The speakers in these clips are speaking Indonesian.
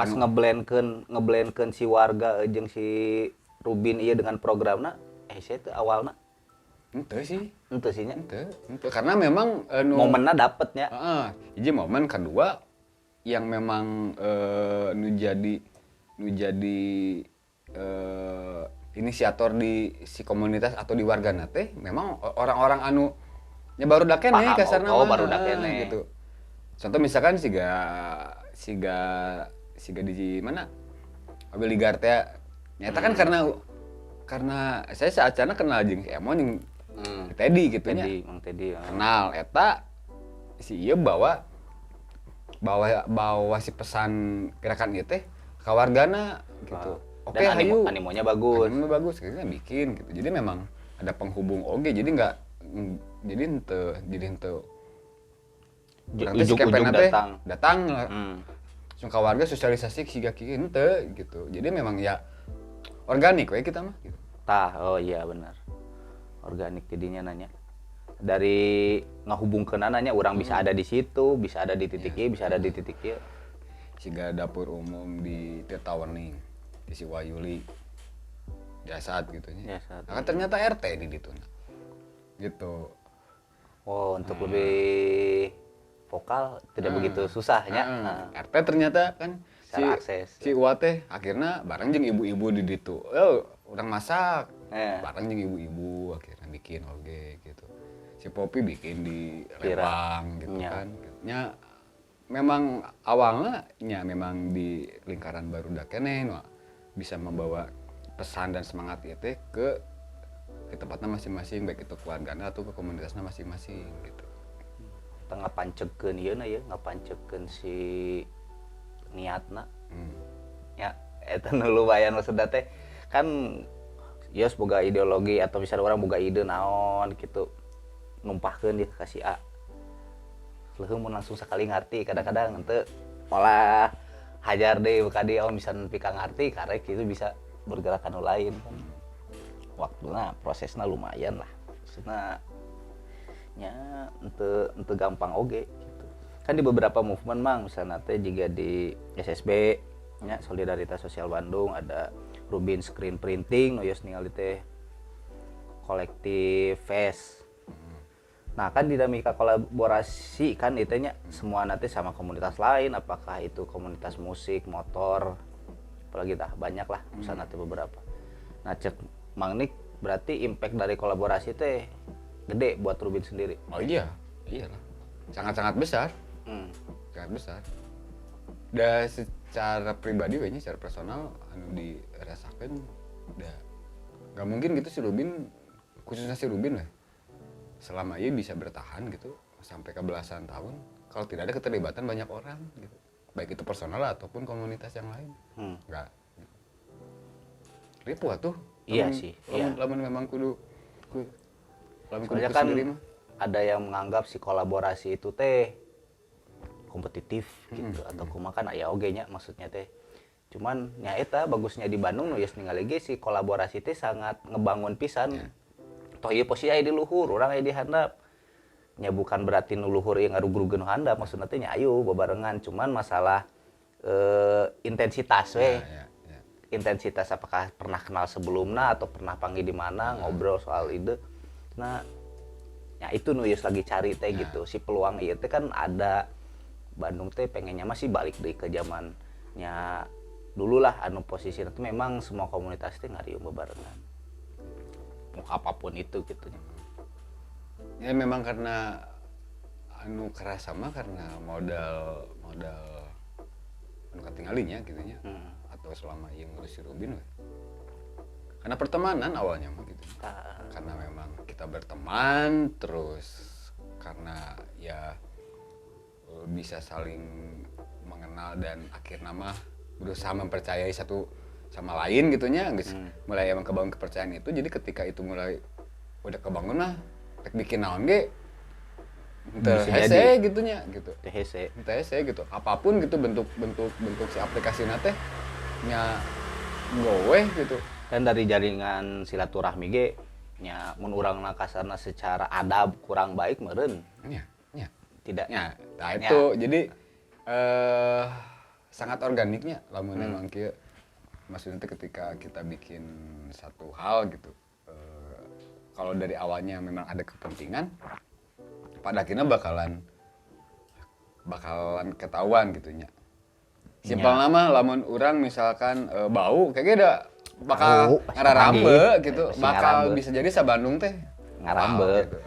pas ngeblendkeun si warga jeung si Rubin ieu dengan programna saya teh awalna henteu sih. henteu sih nya. Henteu karena memang Momenna dapet nya. Hiji momen kedua yang memang nu jadi inisiator di si komunitas atau di wargana teh memang orang-orang anu nya baru dakene kasarna baru dakene gitu. Contoh misalkan siga di mana Abeligar teh nyata kan karena saya saacana kenal jeung si Emon jeung Teddy gitu nya. Mang Teddy. Kenal eta si ieu bawa si pesan gerakan ieu teh ka wargana gitu. Oke, dan hayu. animonya bagus. Animonya bagus, kayaknya bikin gitu. Jadi memang ada penghubung oge, jadi henteu. Berarti si campaign datang. Langsung ka warga sosialisasi siga kieu henteu gitu. Jadi memang ya organik we kita mah gitu. Oh iya benar. Organik jadinya nanya. Dari ngahubungkeun nanya orang bisa ada di situ, bisa ada di titik ieu, bisa ada di titik ieu. Siga dapur umum di Tetawening. Di si Wayuli jasad gitu nya. Nah, kan ternyata RT di ditu. Gitu. Oh, untuk lebih vokal tidak begitu susahnya. RT ternyata kan si Uwa teh akhirnya bareng jeung ibu-ibu di ditu. Urang masak. Bareng jeung ibu-ibu akhirnya bikin oge gitu. Si Popi bikin di Lembang gitu kan. Nya memang awalnya memang di lingkaran barudak keneh bisa membawa pesan dan semangat itu ke tempatnya masing-masing, baik itu keluarganya atau ke komunitasnya masing-masing gitu. Tengah pancekeun ieu na ya, ngapancekeun si niatna. Ya, eta nu lumayan maksudna teh kan ya boga ideologi atau misalnya orang boga ide naon gitu. Numpahkeun di ka si A. Leuheung mun langsung sekali ngarti, kadang-kadang henteu malah hajar deh buka dia misalnya pika ngerti karek itu bisa bergerak anu lain kan waktunya prosesnya lumayan lah maksudnya nya ente gampang oge gitu kan di beberapa movement mang misalnya teh juga di SSB nya Solidaritas Sosial Bandung ada Rubin Screen Printing noyos ningali teh kolektif Fest. Nah kan dinamika kolaborasi kan itunya semua nanti sama komunitas lain, apakah itu komunitas musik, motor, apalagi dah banyak lah misalnya nanti beberapa. Nah cek Mang Nik berarti impact dari kolaborasi teh gede buat Rubin sendiri. Oh iya lah, sangat-sangat besar, sangat besar. Dan secara pribadi, kayaknya secara personal, anu dirasakan, nggak mungkin gitu si Rubin, khususnya si Rubin lah. Selama ia bisa bertahan gitu sampai ke belasan tahun kalau tidak ada keterlibatan banyak orang gitu baik itu personal ataupun komunitas yang lain enggak ripuh atuh iya sih lamun memang kudu soalnya kan ada yang menganggap si kolaborasi itu teh kompetitif gitu atau kumaha kan aya oge nya maksudnya teh cuman nya eta bagusnya di Bandung nu geus ningali ge si kolaborasi teh sangat ngebangun pisan. Toh ieu posisi aya di luhur, urang aya di handap. Nya bukan berarti nu luhur ieu ngarugrugkeun nu handap, maksudna teh nya ayo bebarengan, cuman masalah intensitas we. Intensitas apakah pernah kenal sebelumna atau pernah panggil di mana, ngobrol soal ide. Nah, ya itu nu geus lagi cari teh gitu. Si peluang ieu teh kan ada Bandung teh pengennya masih balik deui ke zamannya dulu lah anu posisinya teh memang semua komunitas teh ngariung bebarengan. Mau apapun itu gitu ya memang karena anu kerasa mah karena modal anu katinggalinya gitunya atau selama yang ngurus si Rubin karena pertemanan awalnya mah gitu karena memang kita berteman terus karena ya bisa saling mengenal dan akhirnya mah berusaha mempercayai satu sama lain gitunya mulai emang kebangun kepercayaan itu jadi ketika itu mulai udah kebangun lah bikin naon ge hese gitunya gitu hese gitu apapun gitu bentuk si aplikasi teh nya gowe gitu kan dari jaringan silaturahmi ge nya mun urangna kasarna secara adab kurang baik meureun nya tidak nah itu jadi sangat organiknya lamun emang kieu. Maksudnya teh ketika kita bikin satu hal gitu, kalau dari awalnya memang ada kepentingan, pada akhirnya bakalan ketahuan gitunya. Simpel nama lamun orang misalkan bau kayak gitu bakal Bau, ngararambe pasti gitu, pasti bakal ngarambe. bisa jadi sabandung teh Ngarambe. bau gitu.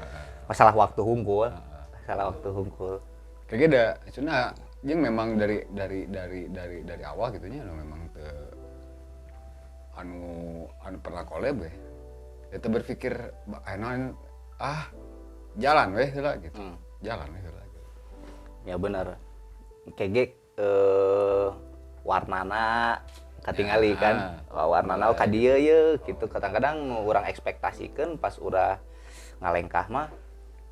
Masalah waktu hungkul. Masalah waktu hungkul. Kayak gitu, cuna jeung memang dari awal gitunya memang anu pernah collab we. Eta berpikir jalan we heula gitu. Jalan we heula gitu. Ya benar. Kege warnana katingali Ya, kan. Warnana ka dieu ye gitu. Kadang-kadang nu urang ekspektasikeun pas urang ngalengkah mah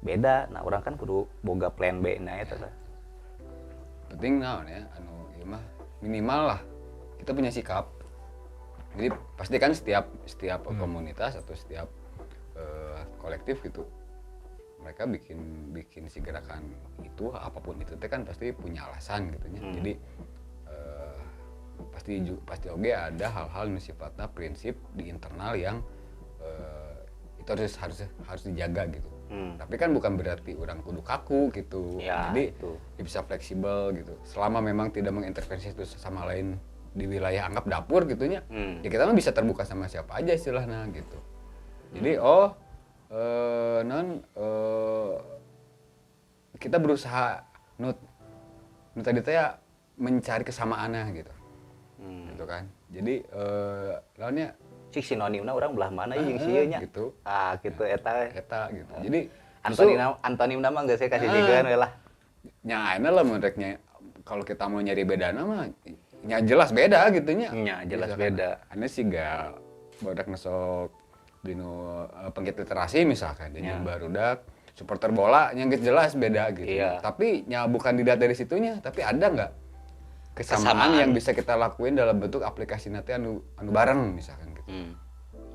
beda. Nah, urang kan kudu boga plan B na eta teh. Penting naon ya anu ieu mah minimal lah kita punya sikap. Jadi pasti kan setiap komunitas atau setiap kolektif gitu mereka bikin si gerakan itu apapun itu teh kan pasti punya alasan gitu ya. Jadi pasti oke ada hal-hal yang sifatnya prinsip di internal yang itu harus dijaga gitu. Tapi kan bukan berarti orang kudu kaku gitu. Ya, Jadi itu. dia bisa fleksibel gitu. Selama memang tidak mengintervensi itu sama lain di wilayah anggap dapur gitunya. Ya kita mah bisa terbuka sama siapa aja istilahnya gitu. Jadi kita berusaha tadi teh ya mencari kesamaannya gitu. Gitu kan. Jadi lawannya Cik sinonimna urang belah mana jeung sieu nya. gitu. Gitu eta. gitu. Jadi justru Antonimna mah geus kasih jigeun we lah. nya ayeuna lah menurutnya kalau kita mau nyari beda nama nya jelas beda gitunya. Nya jelas Misalkan beda. Ane sih gak barudak nesok dino penggiat literasi misalkan dia barudak supporter bola yang jelas beda gitu. Iya. Tapi nya bukan dilihat dari situnya, tapi ada nggak kesamaan yang bisa kita lakuin dalam bentuk aplikasi nanti anu bareng misalkan gitu.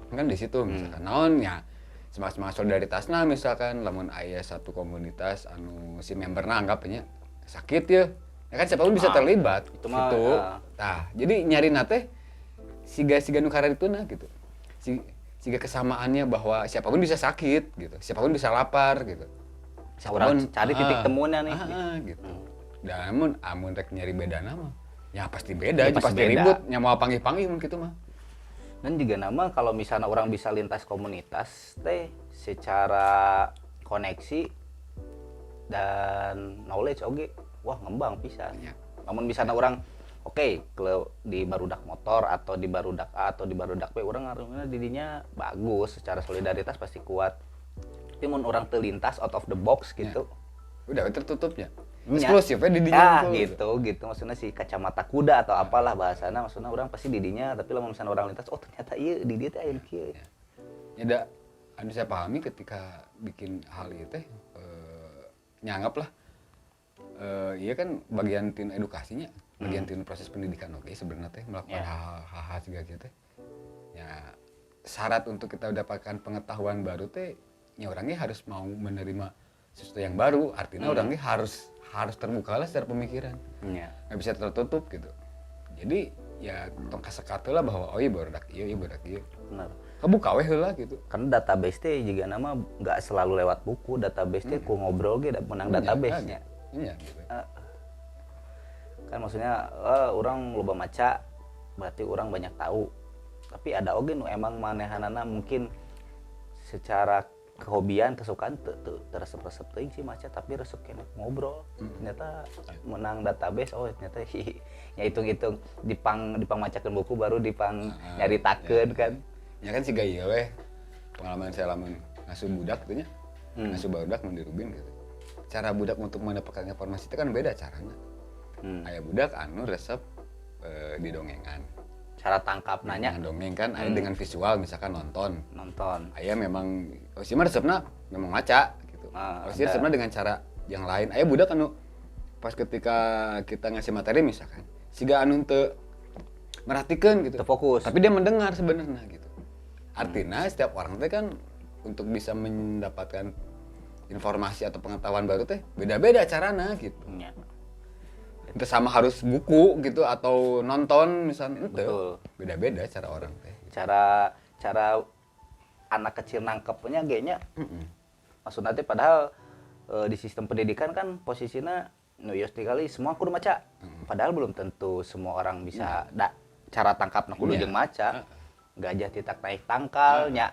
Kan di situ misalkan naonnya semangat solidaritasna misalkan lamun aya satu komunitas anu si memberna anggapnya sakit ya kan siapapun bisa terlibat itu mah, gitu. Nah, jadi nyari nate siga nu karantina gitu. Siga kesamaannya bahwa siapapun bisa sakit gitu. Siapapun bisa lapar gitu. Urang cari titik temunya nih. Gitu. Dan amun rek nyari beda nama ya pasti beda, Ya, pasti beda. ribut, nya mau panggih-panggih mun kitu mah. Dan juga nama kalau misalnya orang bisa lintas komunitas teh secara koneksi dan knowledge oke wah ngembang pisan. Ya. Namun misalnya orang oke kalau di barudak motor atau di barudak A atau di barudak B orang ngaruhnya didinya bagus secara solidaritas pasti kuat. Tapi mun orang terlintas out of the box gitu. Udah tertutupnya. Nya. Eksklusif ya di dinya. gitu maksudnya si kacamata kuda atau apalah bahasana maksudnya orang pasti didinya tapi lah misalnya orang lintas oh ternyata iya di dia teh aya kieu. Ya da anu saya pahami ketika bikin hal itu teh nyanggap lah iya kan bagian tin edukasinya, bagian tin proses pendidikan oke sebenarnya teh melakukan hal-hal segala gitu teh. Ya syarat untuk kita mendapatkan pengetahuan baru teh ya orangnya harus mau menerima sesuatu yang baru, artinya orangnya harus terbuka lah secara pemikiran. Nggak bisa tertutup gitu. Jadi ya tong kasekat lah bahwa oh iya barudak iya Benar. kebuka weh heula gitu. Karena database teh juga nama nggak selalu lewat buku, database teh ku ngobrol ge menang database-nya. Iya gitu. Kan maksudnya orang loba maca berarti orang banyak tahu. Tapi ada oge nu emang manehanana mungkin secara kehobian, kesukaan resep-resep teuing sih maca tapi resep kene ngobrol. Ternyata menang database ternyata ya hitung-hitung dipang macakeun buku baru dipang nyaritakeun kan. Ya kan siga ieu weh pengalaman saya lamun ngasuh budak gitu nya. Ngasuh budak mun di Rubin gitu. Cara budak untuk mendapatkan informasi itu kan beda caranya. Aya budak anu resep didongengan. Cara tangkap nanya Dongeng kan aya dengan visual misalkan nonton. Aya memang si mah resepna memang maca gitu. Si resepna dengan cara yang lain. Aya budak anu pas ketika kita ngasih materi misalkan siga anu teu merhatikeun gitu. Terfokus. Tapi dia mendengar sebenarnya gitu. Artinya setiap orang teh kan untuk bisa mendapatkan informasi atau pengetahuan baru teh beda-beda carana gitu. Itu sama harus buku gitu atau nonton misalnya itu. Betul. Beda-beda cara orang teh. Cara anak kecil nangkepnya kayaknya maksudnya teh padahal di sistem pendidikan kan posisinya nu yos kali semua kudu maca. Padahal belum tentu semua orang bisa cara tangkapna kudu jeung maca. Gajah titak naik tangkalnya.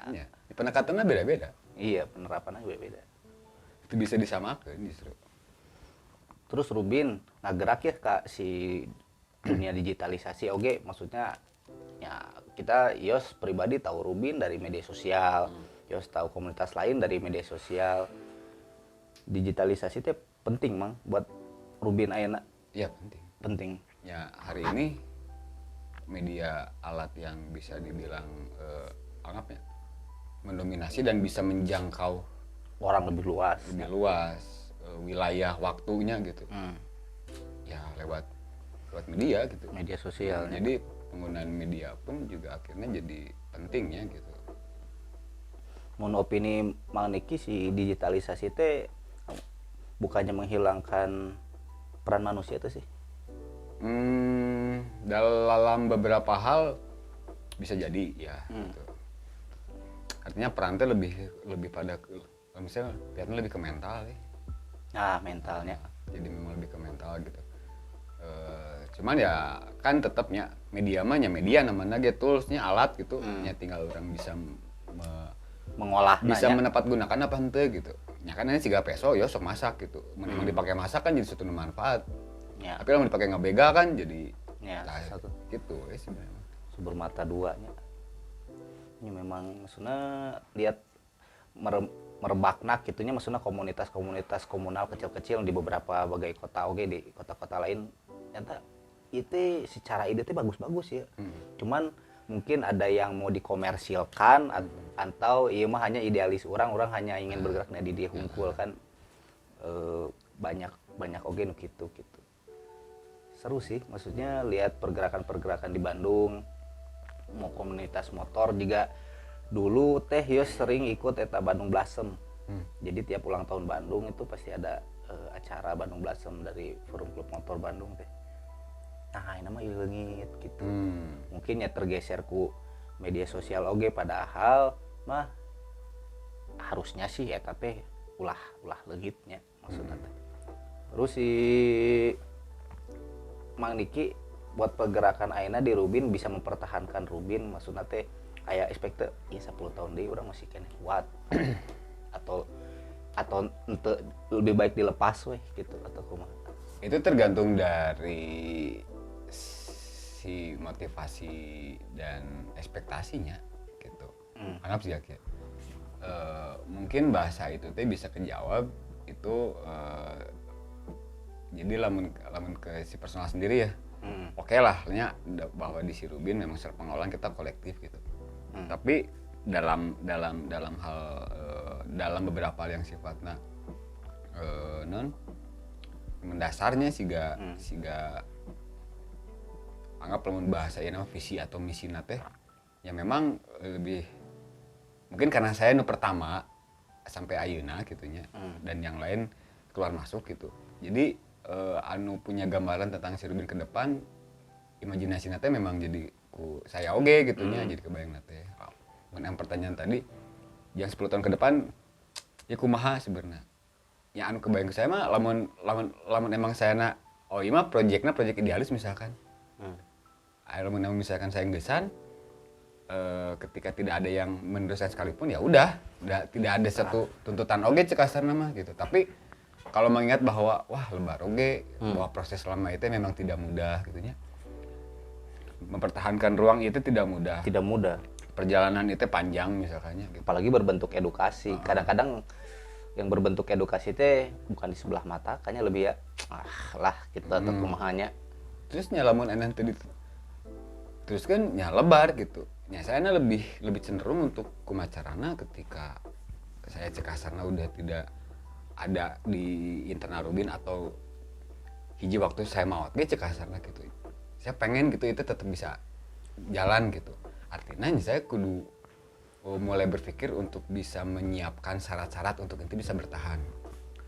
Pendekatannya beda-beda. Iya, penerapannya beda-beda. Itu bisa disamakan justru. Terus Rubin ngagerak ya Kak si dunia digitalisasi oke maksudnya ya kita Yos pribadi tahu Rubin dari media sosial, Yos tahu komunitas lain dari media sosial. Digitalisasi itu penting mang buat Rubin ayeuna. Iya penting. Penting. Ya hari ini media alat yang bisa dibilang anggapnya mendominasi dan bisa menjangkau Orang lebih luas. Wilayah waktunya gitu. Ya lewat media gitu. Media sosial. Jadi penggunaan media pun juga akhirnya jadi penting ya gitu. Mun opini Mang Niki si digitalisasi teh bukannya menghilangkan peran manusia itu sih? Dalam beberapa hal bisa jadi ya. Gitu. Artinya peran teh lebih pada misalnya lihatnya lebih ke mental ya. Nah mentalnya. Jadi memang lebih ke mental gitu. Cuman ya kan tetapnya media mah nya media namanya ge toolsnya alat gitu. Ya tinggal orang bisa mengolah bisa menepat gunakan apa henteu gitu. Ya kan ini siga peso ya sok masak gitu. Memang dipakai masak kan jadi suatu manfaat. Ya. Tapi kalau dipakai ngabega kan jadi ya, satu gitu ya sebenarnya. Sumber mata duanya. Ini memang maksudnya lihat merebakna gitunya maksudnya komunitas-komunitas komunal kecil-kecil di beberapa bagai kota oke di kota-kota lain ternyata itu secara ide itu bagus-bagus ya. Cuman mungkin ada yang mau dikomersilkan atau iya mah hanya idealis orang hanya ingin bergerak di dia hungkul kan banyak oke nu gitu. Seru sih maksudnya lihat pergerakan-pergerakan di Bandung mau komunitas motor juga dulu teh Yos sering ikut eta Bandung Blossom. Jadi tiap ulang tahun Bandung itu pasti ada acara Bandung Blossom dari Forum Klub Motor Bandung teh. Nah, ini mah leungit gitu. Mungkin ya tergeser ku media sosial oge padahal mah harusnya sih eta teh ulah leungitnya maksudnya teh. Terus si Mang Niki buat pergerakan ayeuna di Rubin bisa mempertahankan Rubin maksudnya teh kayak expected ya 10 tahun deh orang masih kena kuat atau ente lebih baik dilepas weh gitu atau kumaha. Itu tergantung dari si motivasi dan ekspektasinya gitu. Anggap sih ya mungkin bahasa itu teh bisa kejawab itu jadi lamun ke si personal sendiri ya. Oke lah, bahwa di si Rubin memang secara pengolahan kita kolektif gitu. Tapi dalam hal dalam beberapa hal yang sifatnya mendasarnya siga anggap lamun bahasa ya nama visi atau misi teh ya memang lebih mungkin karena saya pertama sampai ayeuna gitunya dan yang lain keluar masuk gitu. Jadi anu punya gambaran tentang si Rubin ke depan imajinasi teh memang jadi saya oge gitunya jadi kebayang teh. Yang pertanyaan tadi yang 10 tahun ke depan ya kumaha sebenarnya. Ya anu kebayang ke saya mah lamun emang saya iya mah project idealis misalkan. Lamun misalkan saya gesan ketika tidak ada yang meneruskan sekalipun ya udah tidak ada satu tuntutan oge cek kasarna mah gitu. Tapi kalau mengingat bahwa wah lebar oge bahwa proses selama itu memang tidak mudah gitunya. Mempertahankan ruang itu tidak mudah. Perjalanan itu panjang misalkannya gitu. Apalagi berbentuk edukasi. Kadang-kadang yang berbentuk edukasi teh bukan di sebelah mata, kayaknya lebih ya lah kita atau kumahanya. Terus nyalamun enan tadi terus kan nya lebar gitu. Nya saya lebih cenderung untuk kumacarana ketika saya cek kasarna udah tidak ada di internal Rubin atau hiji waktu saya mau cek kasarna gitu. Saya pengen gitu itu tetap bisa jalan gitu. Artinya saya kudu mulai berpikir untuk bisa menyiapkan syarat-syarat untuk itu bisa bertahan.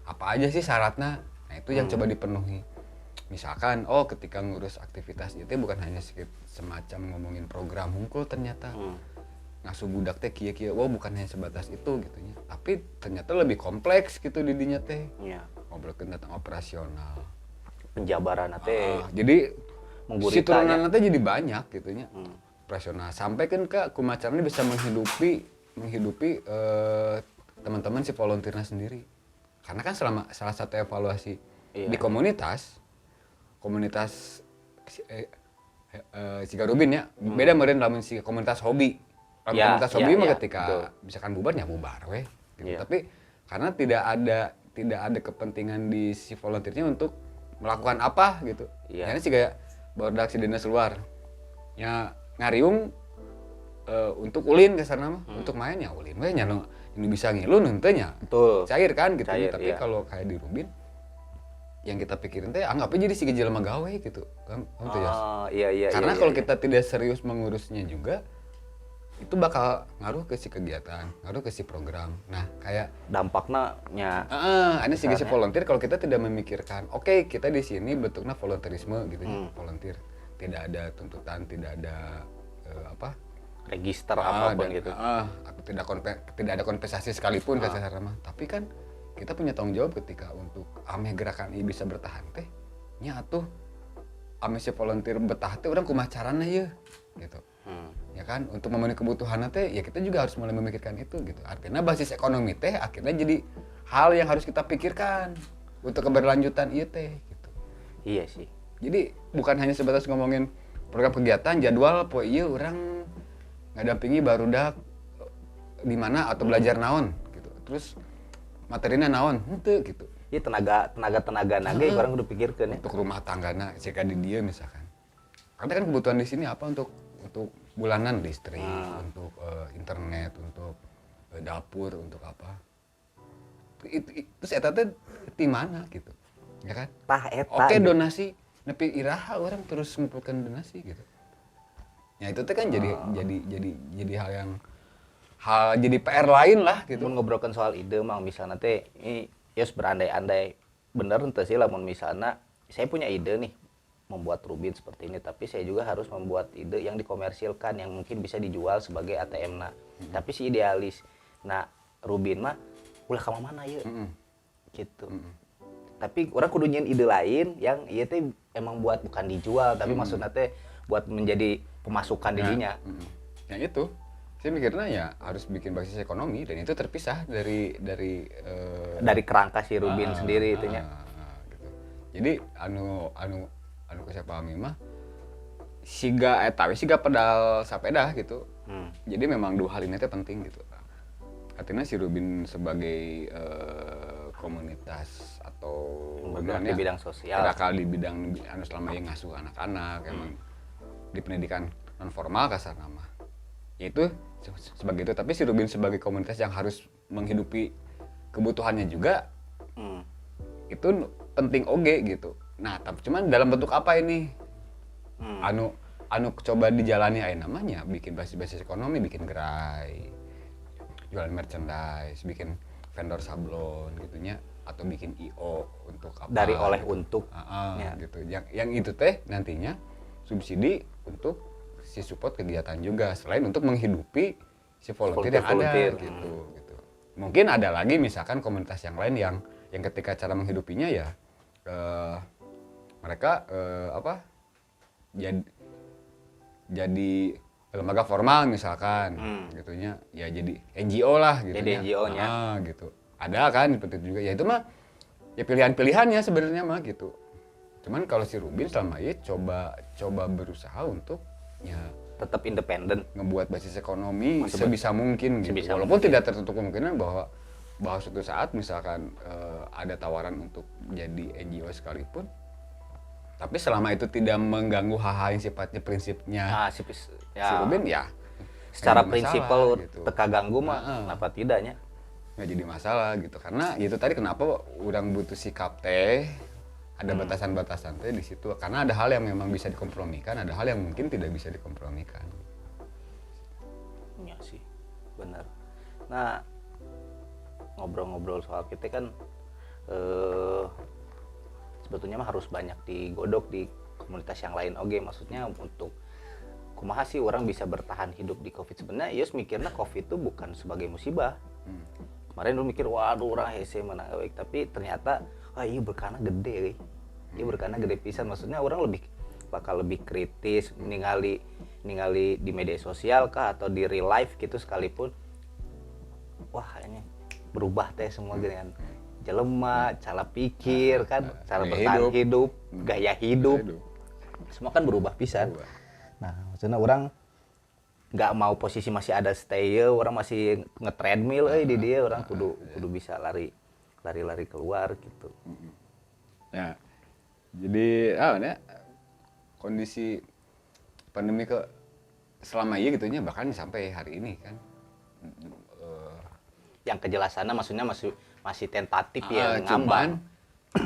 Apa aja sih syaratnya? Nah itu yang coba dipenuhi. misalkan ketika ngurus aktivitas itu bukan hanya semacam ngomongin program hungkul ternyata ngasuh budak teh kieu bukan hanya sebatas itu gitu nya, tapi ternyata lebih kompleks gitu di dinya teh. Iya. Ngobrolkeun tentang operasional, Penjabaran teh jadi si mengguritanya. turunan teh jadi banyak gitu nya. Operasional sampai kan ke kumacaranya bisa menghidupi teman-teman si volunteernya sendiri. Karena kan salah satu evaluasi di komunitas Siga Rubin ya, beda meureun lamun si komunitas hobi. Komunitas hobi mah ketika betul. misalkan bubar ya bubar weh gitu. Iya. Tapi karena tidak ada kepentingan di si volunteernya untuk melakukan apa gitu. Iya. Jadi sih kayak baru aksi dinas luar. Ya ngariung untuk ulin ke sana mah, untuk main ya ulin we nya ini bisa ngilu henteu nya. Betul. Cair kan gitu. Cair, Tapi iya. kalau kayak di Rubin yang kita pikirin teh anggapnya jadi si jelema gawe gitu. Kan tuh ya. Iya. Karena iya, kalau iya. kita tidak serius mengurusnya juga itu bakal ngaruh ke si kegiatan, ngaruh ke si program. Nah, kayak Dampaknya nya ada si volunteer kalau kita tidak memikirkan, oke, kita di sini bentuknya volunteerisme gitu ya, volunteer. Tidak ada tuntutan, tidak ada register apapun gitu. tidak ada kompensasi sekalipun kasar mah. Tapi kan kita punya tanggung jawab ketika untuk ame gerakan ini bisa bertahan teh. Nya atuh ame si volunteer betah teh urang kumaha carana ye gitu. Ya kan untuk memenuhi kebutuhan teh ya kita juga harus mulai memikirkan itu gitu. Artinya basis ekonomi teh akhirnya jadi hal yang harus kita pikirkan untuk keberlanjutan ieu teh gitu. Iya sih. Jadi bukan hanya sebatas ngomongin program kegiatan, jadwal poe ieu urang ngadampingi barudak di mana atau belajar naon gitu. Terus materinya naon henteu gitu. Iya tenaga naga orang udah pikirkan ya. Untuk rumah tanggana jika di dia misalkan. Karena kan kebutuhan di sini apa untuk bulanan listrik, untuk internet, untuk dapur, untuk apa. Terus eta teh di mana gitu. Ya kan? Tah eta. Oke, gitu. donasi nepi iraha orang terus ngumpulkan donasi gitu. Ya itu teh kan jadi hal yang jadi PR lain lah gitu. Mun ngobrolkan soal ide mah misalnya teh ini yos berandai-andai bener ente sih lamun misalnya saya punya ide nih membuat Rubin seperti ini, tapi saya juga harus membuat ide yang dikomersilkan yang mungkin bisa dijual sebagai ATM nah. Tapi si idealis. Nah, Rubin mah ulah ka mana ye? Gitu. Tapi orang kudu nyin ide lain yang ieu teh emang buat bukan dijual, tapi maksudnya teh buat menjadi pemasukan dirinya. Yang itu saya mikirnya ya harus bikin basis ekonomi dan itu terpisah dari kerangka si Rubin sendiri itunya. Gitu. Jadi anu saya pahami mah siga pedal sepeda gitu. Jadi memang dua hal ini teh penting gitu. Artinya si Rubin sebagai komunitas atau bergerak di bidang sosial. Bakal di bidang selama yang ngasuh anak-anak emang di pendidikan non formal kasar nama. Yaitu sebagai itu, tapi si Rubin sebagai komunitas yang harus menghidupi kebutuhannya juga itu penting oge gitu. Nah, tapi cuman dalam bentuk apa ini? Anu coba dijalani aja namanya, bikin basis ekonomi, bikin gerai, jualan merchandise, bikin vendor sablon gitunya, atau bikin IO untuk apa? Dari oleh gitu. untuk. Ya. Gitu. Yang itu teh nantinya subsidi untuk si support kegiatan juga selain untuk menghidupi si volunteer yang ada gitu. Mungkin ada lagi misalkan komunitas yang lain yang ketika cara menghidupinya ya mereka jadi lembaga formal misalkan gitunya ya jadi NGO lah gitu. Jadi NGO-nya. Gitu. Ada kan seperti itu juga ya itu mah ya pilihan-pilihannya sebenarnya mah gitu. Cuman kalau si Rubin selama ini coba berusaha untuk ya tetap independen, ngebuat basis ekonomi sebisa mungkin gitu. Walaupun tidak tertutup kemungkinan bahwa suatu saat misalkan ada tawaran untuk jadi NGO sekalipun, tapi selama itu tidak mengganggu hal-hal yang sifatnya prinsipnya si Rubin ya secara prinsipal gitu. Teka ganggu mah kenapa tidaknya nggak jadi masalah gitu. Karena itu tadi kenapa orang butuh sikap teh ada batasan-batasan teh di situ karena ada hal yang memang bisa dikompromikan, ada hal yang mungkin tidak bisa dikompromikan. Iya sih, benar. Nah, ngobrol-ngobrol soal kita kan sebetulnya mah harus banyak digodok di komunitas yang lain. Oke, maksudnya untuk kumaha sih orang bisa bertahan hidup di COVID. Sebenarnya Yus mikirnya COVID itu bukan sebagai musibah. Kemarin dulu mikir waduh orang hese mana baik, tapi ternyata iya berkana gede, iya berkana gede pisan. Maksudnya orang bakal lebih kritis ningali di media sosial kah atau di real life gitu sekalipun. Wah ini berubah teh semua dengan jelema, cara pikir kan, cara bertahan hidup, gaya hidup, semua kan berubah pisan. Nah maksudnya orang nggak mau posisi masih ada stay, orang masih nge-treadmill di dia, orang kudu bisa lari keluar gitu. Ya, jadi kondisi pandemi selama ini gitunya bahkan sampai hari ini kan. Yang kejelasannya maksudnya masih tentatif ya Cuman ngambang.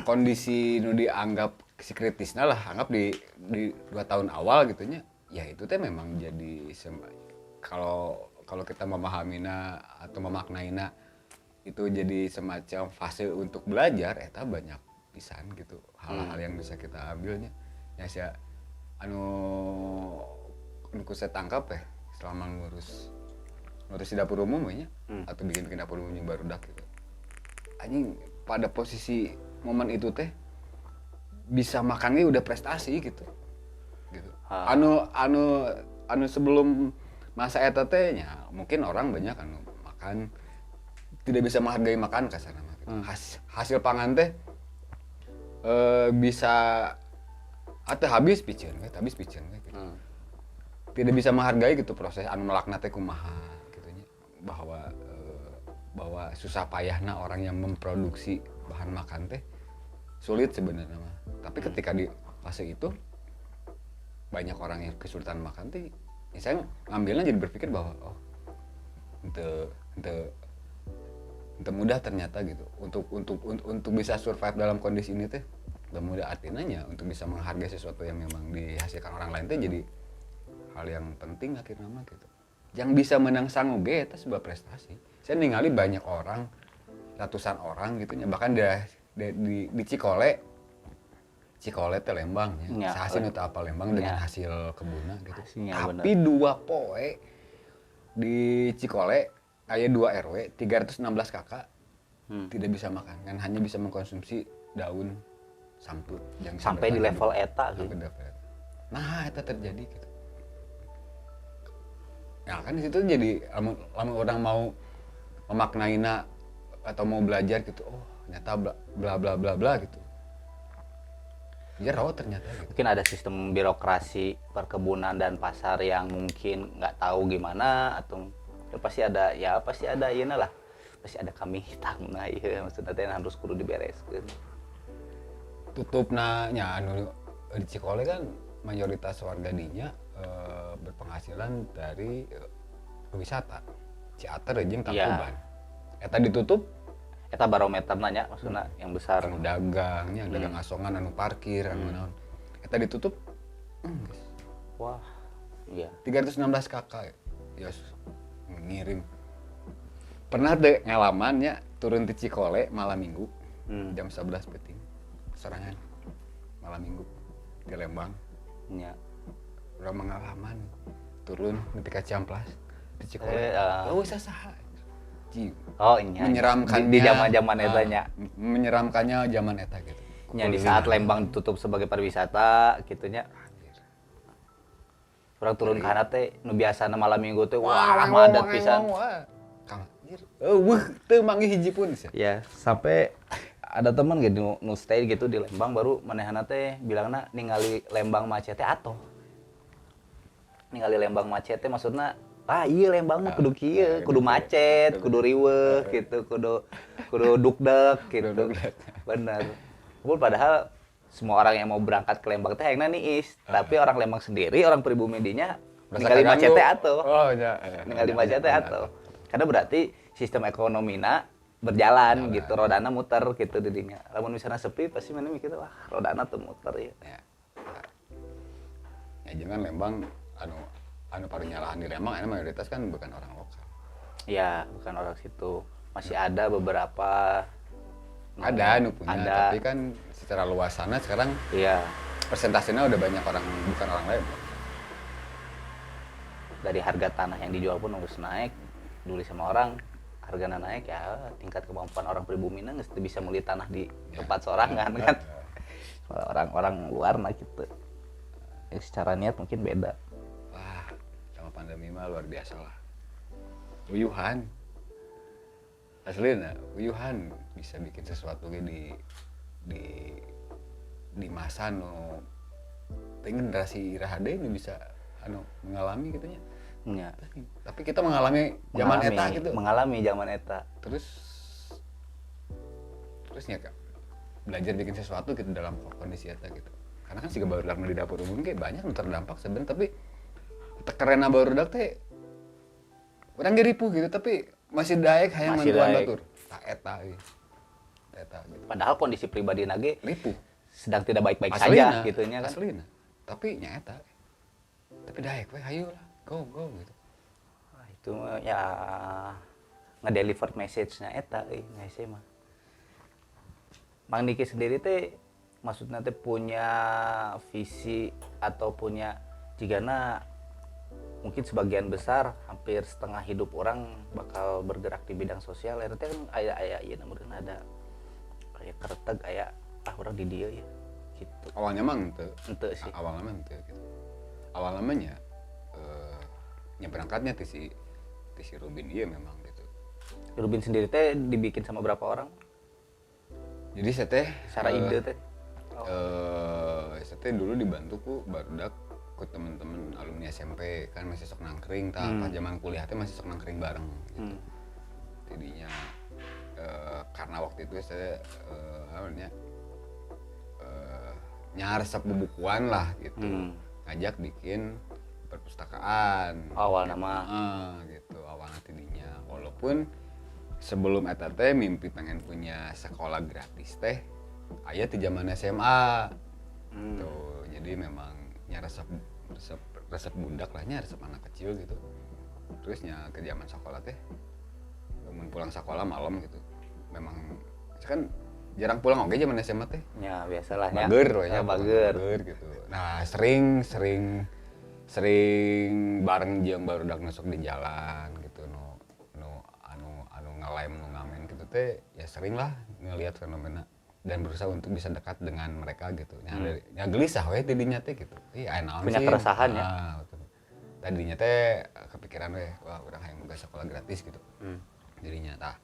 kondisi nu dianggap si kritisnya lah, anggap di 2 tahun awal gitunya, ya itu teh memang jadi kalau kita memahaminya atau memaknainya itu jadi semacam fase untuk belajar, eta banyak pisan gitu hal-hal yang bisa kita ambilnya. Ya sih saya tangkap selama ngurus di dapur umum atau bikin dapur umum yang baru gitu. Anjing pada posisi momen itu teh bisa makannya udah prestasi gitu. Anu sebelum masa eta teh nya mungkin orang banyak makan tidak bisa menghargai makan kasarna mah gitu. Hasil pangan teh bisa atau habis picieun gitu. Tidak bisa menghargai gitu proses melakna teh kumaha gitunya, bahwa susah payahna orang yang memproduksi bahan makan teh sulit sebenarnya mah. Tapi ketika di fase itu banyak orang yang kesulitan makan teh, ya saya ngambilnya jadi berpikir bahwa itu mudah ternyata gitu untuk bisa survive dalam kondisi ini teh. Dan mudah artinya untuk bisa menghargai sesuatu yang memang dihasilkan orang lain teh jadi hal yang penting akhirnya mah gitu. Yang bisa menang sanggup itu sebuah prestasi. Saya ningali banyak orang, ratusan orang gitunya, bahkan di Cikole teh Lembang ya. Hasil itu apa Lembang dengan hasil kebunnya gitu. Tapi bener. 2 poe di Cikole aya 2 RW 316 kakak tidak bisa makan kan, hanya bisa mengkonsumsi daun samput yang sampai di level eta gitu. Nah, itu terjadi gitu. Nah, kan di situ jadi lama orang mau memaknaina atau mau belajar gitu. Oh, ternyata bla bla bla bla gitu. Ya rawat ternyata gitu. Mungkin ada sistem birokrasi perkebunan dan pasar yang mungkin nggak tahu gimana atau ya pasti ada iyalah lah. Pasti ada kami hitangna ieu maksudna teh harus kudu dibereskeun. Tutupna nya anu di Cikole kan mayoritas warga dinya berpenghasilan dari wisata. Ciater jeung Tangkuban. Eta ditutup eta barometer nanya maksudnya yang besar anu dagangnya, dagang asongan anu parkir anu naon. Eta ditutup. Wah. Iya. 316 kakak ya ngirim. Pernah deh ngalamannya turun di Cikole malam Minggu jam 11 peting. Serangan malam Minggu di Lembang. Nya. Udah pengalaman turun ketika Ciamplas di Cikole. Usah saha. Oh iya. Menyeramkannya di zaman-zaman eta nya. Menyeramkannya zaman eta gitu. Nya di saat Lembang ditutup sebagai pariwisata gitu nya. Orang turun ke sana teh nu biasana malam Minggu teh wah madat pisan. Kang anjir. Teu manggih hiji pun sih. Ya, sampai ada teman gitu nu stay gitu di Lembang baru manehna teh bilangna ningali Lembang macet teh atoh. Ningali Lembang macet teh maksudna iya Lembang mah kudu kieu, kudu macet, kudu riweuh gitu, kudu dugdeg gitu. Bener. Padahal semua orang yang mau berangkat ke Lembang teh hayangna niis, tapi orang Lembang sendiri, orang pribumi dinya ningali macet teh atuh. Oh, ya. Ningali macet teh atuh. Karena berarti sistem ekonomina berjalan gitu, rodana muter gitu di dinya. Lamun misalnya sepi pasti mana mikir wah rodana tuh muter ya. Ya jangan Lembang anu paling nyalahan di Lembang ini mayoritas kan bukan orang lokal. Iya, bukan orang situ. Masih ada beberapa ada nu punya, ada. tapi kan secara luasannya sekarang Iya, persentasenya udah banyak orang, bukan orang lain. dari harga tanah yang dijual pun harus naik. Dulu sama orang harganya naik ya, tingkat kemampuan orang pribumi nggak bisa beli tanah di tempat sorangan kan. Orang-orang luar nah gitu. Ya, secara niat mungkin beda. Wah, sama pandemi mah luar biasa lah. Uyuhan. Aslinya, uyuhan bisa bikin sesuatu di masa generasi irahade ini bisa mengalami gitu nya. Ya. Tapi kita mengalami zaman eta gitu. Mengalami zaman eta. Terusnya Kak, belajar bikin sesuatu gitu dalam kondisi eta gitu. Karena kan siga barudak di dapur umum kayak banyak nu terdampak sebenarnya, tapi tekerena barudak teh urang ge ripuh gitu, tapi masih daek hayang mantuan batur. Tah eta gitu. Padahal kondisi pribadi nage Ripuh. sedang tidak baik-baik Aslina, saja gitunya kan. Aslina. Tapi nyaeta. Tapi daek we hayu lah. Go gitu. Wah, itu mah ya ngedeliver message-nya eta ngese mah. Mang Niki sendiri teh maksudnya teh punya visi atau punya jigana mungkin sebagian besar hampir setengah hidup orang bakal bergerak di bidang sosial. Eta kan aya ieu namun ada aya kereteg aya orang di dieu ya gitu. Awalnya mah henteu. Henteu sih. Awalnya mah henteu gitu. Awalnya mah nya berangkatnya ti si Rubin iya memang gitu. Rubin sendiri teh dibikin sama berapa orang? Jadi saya teh Secara ide teh. saya teh dulu dibantu ku barudak ku temen-temen alumni SMP kan masih sok nangkring pas zaman kuliah teh masih sok nangkring bareng gitu. Jadinya karena waktu itu saya nyaresep bubukuan lah gitu. Ngajak bikin perpustakaan. Awal nama Gitu awalnya tidinya. Walaupun sebelum eta teh mimpi pengen punya sekolah gratis teh aya di zaman SMA. Tuh, jadi memang resep bundak lah nya resep anak kecil gitu. Terusnya ke zaman sekolah teh mun pulang sekolah malam gitu. Memang kan jarang pulang oke zaman SMA teh. Ya biasalah ya. Bager we nya, bager gitu. Nah, sering bareng jeung barudak nusuk di jalan gitu anu ngelem nu ngamen gitu teh ya sering lah ngelihat fenomena dan berusaha untuk bisa dekat dengan mereka gitu. Ya gelisah we tidinya teh gitu. Ih aya naon sih? Punya keresahan ya. Betul. Tadinya teh kepikiran we wah urang hayang boga sekolah gratis gitu. Jadinya tah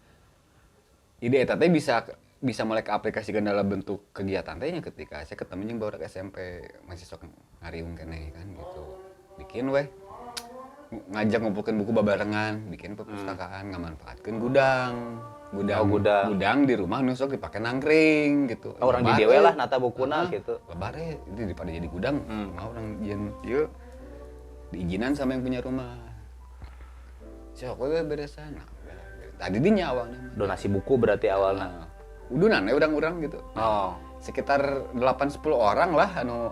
ide eta teh bisa mulai keaplikasikan dalam bentuk kegiatan tehnya ketika saya ketemu jeung barudak SMP masih sok ngariung keneh kan gitu. Bikin weh ngajak ngumpulkeun buku babarengan, bikin perpustakaan, ngamanfaatkeun gudang di rumah nu sok dipake nangkring gitu. Orang di dewe lah nata bukuna gitu. Lebare itu daripada jadi gudang, mau orang jen ieu diizinan sama yang punya rumah. Sok we beresan. Tadi dinya awalnya. Donasi buku berarti awalnya. Udunan ya urang-urang gitu. Oh, Sekitar 8-10 orang lah anu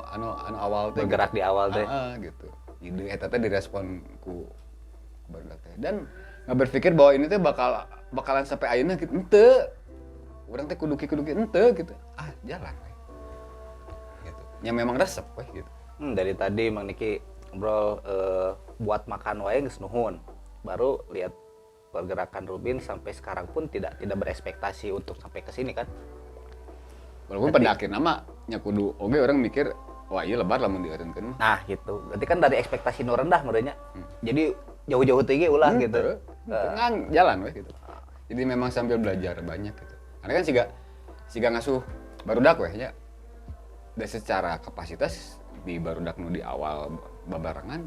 awal teh bergerak di awal teh. Gitu. Ide eta teh direspon ku barudak teh. Dan nggak berpikir bahwa ini teh bakalan sampai ayeuna gitu. Henteu. Urang teh kuduki henteu gitu. Jalan we. Gitu. Ya memang resep we gitu. Dari tadi Mang Niki ngobrol buat makan wae geus nuhun. Baru lihat pergerakan Rubin sampai sekarang pun tidak berekspektasi untuk sampai ke sini kan. Walaupun pada akhirnya mah nya kudu oge orang mikir wah iya lebar lamun dieureunkeun mah. Nah, gitu. Berarti kan dari ekspektasi nu rendah merenya. Jadi jauh-jauh teh ge ulah gitu. Ngan jalan we gitu. Jadi memang sambil belajar banyak gitu. Karena kan siga ngasuh barudak we nya. Dan secara kapasitas di barudak nu di awal babarengan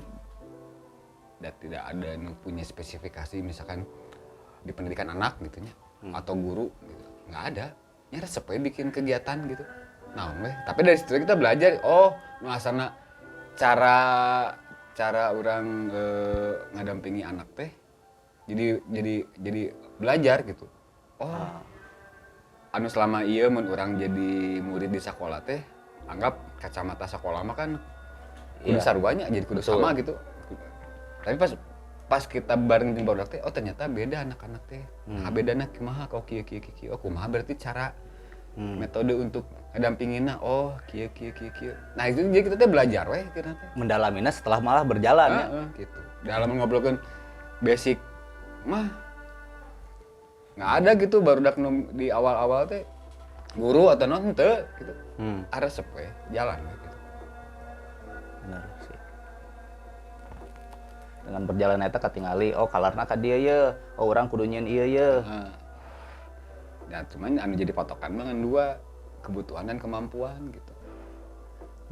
dan tidak ada nu punya spesifikasi misalkan di pendidikan anak gitu nya atau guru gitu. Nggak ada. Ya resep we bikin kegiatan gitu. Nah, tapi dari situ kita belajar, nuasana cara orang ngadampingi anak teh. Jadi belajar gitu. Anu selama ieu mun urang jadi murid di sekolah teh, anggap kacamata sekolah mah kan kudu sarwanya jadi kudu sama gitu. Tapi pas kita bareng jeung barudak teh, ternyata beda anak-anak teh. Nah, bedana kumaha kok kieu kumaha berarti cara metode untuk ngedampingina oh kieu. Nah itu jadi kita teh belajar weh kira teh Mendalaminya setelah malah berjalan ya. gitu dalam ngobrolkeun basic mah nggak ada gitu baru di awal-awal teh guru atau non teu gitu resep we jalan we, gitu. Benar sih. Dengan berjalan eta katingali oh kalarna ka dieu ye, oh urang kudu nyieun ieu ye. Nah cuman anu jadi patokan mah ngan dua kebutuhan dan kemampuan gitu.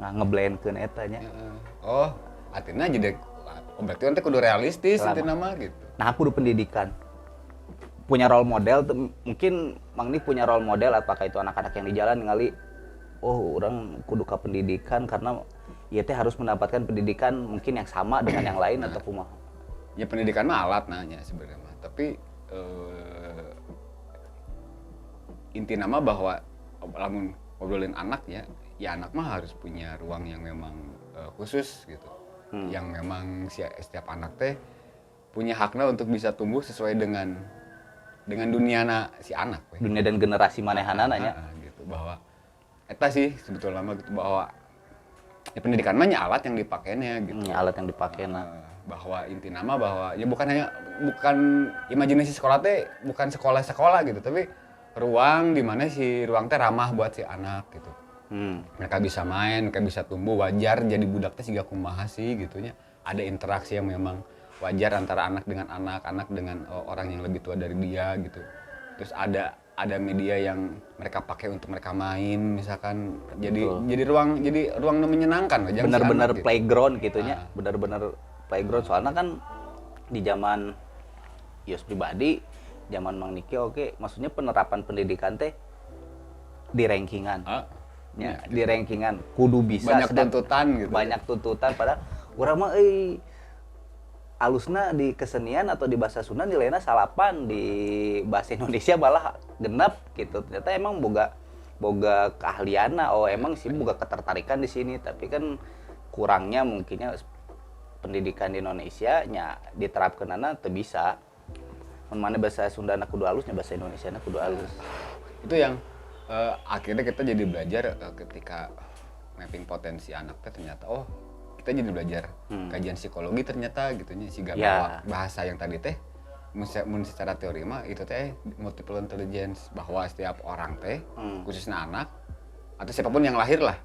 Nah ngeblendkeun eta nya. Oh artinya jadi berarti nanti kudu realistis intinya mah gitu. Nah kudu pendidikan. Punya role model mungkin Mang Nik punya role model apakah itu anak-anak yang di jalan ngali oh orang kudu ka pendidikan karena ieu teh harus mendapatkan pendidikan mungkin yang sama dengan yang lain atau kumaha. Ya pendidikan mah alat nanya sebenarnya mah. Tapi inti nama bahwa lamun ngobrolin anak ya anak mah harus punya ruang yang memang khusus gitu. Yang memang setiap anak teh punya haknya untuk bisa tumbuh sesuai dengan dunia si anak. Dunia dan generasi manehanana nya. Gitu bahwa eta sih sebetulnya mah gitu bahwa ya pendidikan mah nya alat yang dipakainya gitu. Alat yang dipakainya. Bahwa inti nama bahwa ya bukan imajinasi sekolah teh bukan sekolah gitu tapi ruang di mana si ruang teh ramah buat si anak gitu. Mereka bisa main, mereka bisa tumbuh wajar jadi budak teh siga kumaha sih gitunya. Ada interaksi yang memang wajar antara anak dengan orang yang lebih tua dari dia gitu. Terus ada media yang mereka pakai untuk mereka main misalkan jadi ruang yang menyenangkan aja benar-benar si playground gitu nya. Benar-benar playground soalnya kan di zaman Yos pribadi zaman Mang Niki oke, maksudnya penerapan pendidikan teh di rankingan. Ya, di rankingan kudu bisa banyak tuntutan gitu. Banyak tuntutan padahal urang mah alusna di kesenian atau di bahasa Sunda nilainya salapan, di bahasa Indonesia malah genep gitu. Ternyata emang boga keahlianna, oh emang sih boga ketertarikan di sini, tapi kan kurangnya mungkinnya pendidikan di Indonesia nya diterapkeunana teu bisa. Mun mana bahasa Sundana kudu halusnya bahasa Indonesiana kudu halus. Itu yang akhirnya kita jadi belajar ketika mapping potensi anak teh ternyata oh kita jadi belajar kajian psikologi ternyata gitunya sehingga bahasa yang tadi teh mun secara teori mah itu teh multiple intelligence bahwa setiap orang teh khususnya anak atau siapapun yang lahir lah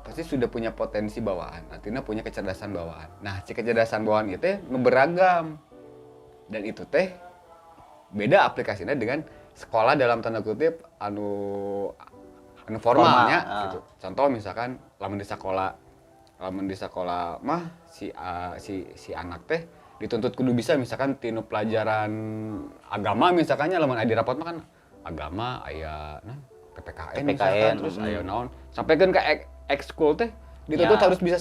pasti sudah punya potensi bawaan artinya punya kecerdasan bawaan. Nah si kecerdasan bawaan itu teh beragam dan itu teh beda aplikasinya dengan sekolah dalam tanda kutip anu formalnya gitu. Contoh misalkan lamun di sekolah mah si anak teh dituntut kudu bisa misalkan tinu pelajaran agama misalkannya lamun aya di rapot mah kan agama aya PPKN misalkan terus aya naon sampaikan ke ekskul teh dituntut harus bisa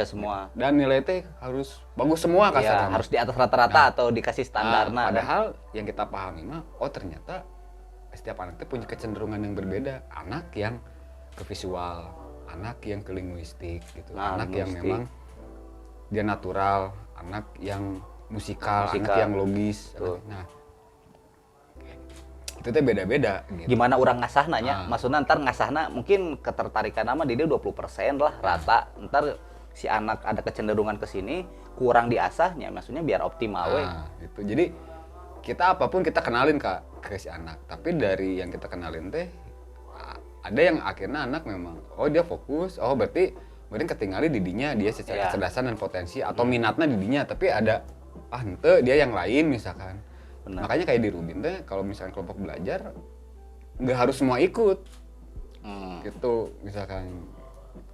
semua dan nilai teh harus bagus semua kasarnya harus di atas rata-rata atau dikasih standarna. Padahal yang kita pahami mah oh ternyata setiap anak teh punya kecenderungan yang berbeda. Anak yang ke visual, anak yang ke linguistik gitu. Anak yang memang dia natural, anak yang musikal. Anak yang logis. Nah, itu teh beda-beda gitu. Gimana orang ngasahna nya? Maksudnya ntar ngasahna mungkin ketertarikan nama di dia 20% lah rata. Ntar si anak ada kecenderungan ke sini, kurang diasahnya, maksudnya biar optimal we. Gitu. Jadi kita apapun kita kenalin ke si anak, tapi dari yang kita kenalin teh ada yang akhirnya anak memang oh dia fokus, oh berarti mungkin ketinggalan didinya dia secara kecerdasan dan potensi atau minatnya didinya, tapi ada henteu dia yang lain misalkan. Benar. Makanya kayak di Rubin teh kalau misalkan kelompok belajar nggak harus semua ikut. Gitu misalkan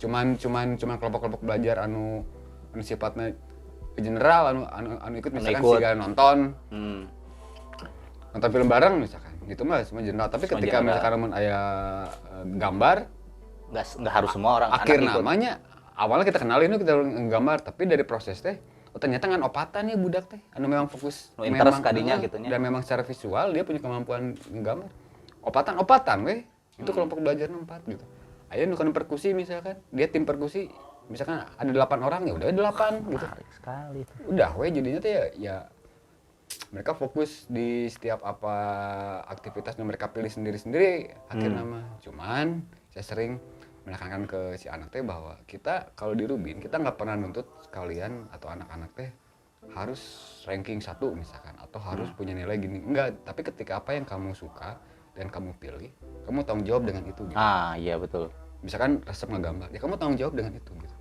cuman kelompok-kelompok belajar anu sifatnya general anu ikut misalkan siga nonton film bareng misalkan itu mah semua general, tapi ketika misalkan aya gambar nggak harus semua orang akhir namanya awalnya kita kenalin kita gambar, tapi dari proses teh ternyata ngan opatan nih budak teh anu memang fokus interest kadinya gitunya dan memang secara visual dia punya kemampuan nggambar opatan weh itu kelompok belajar 4 gitu. Aya nu kan perkusi misalkan dia tim perkusi misalkan ada 8 orang ya udah 8 gitu. Sekali itu. Udah weh jadinya teh ya mereka fokus di setiap apa aktivitas yang mereka pilih sendiri-sendiri akhirnya mah. Cuman saya sering menekankan ke si anak teh bahwa kita kalau di Rubin kita nggak pernah nuntut kalian atau anak-anak teh harus ranking 1 misalkan atau harus punya nilai gini, enggak, tapi ketika apa yang kamu suka dan kamu pilih, kamu tanggung jawab dengan itu gitu. Iya betul. Misalkan resep ngegambar, ya kamu tanggung jawab dengan itu gitu.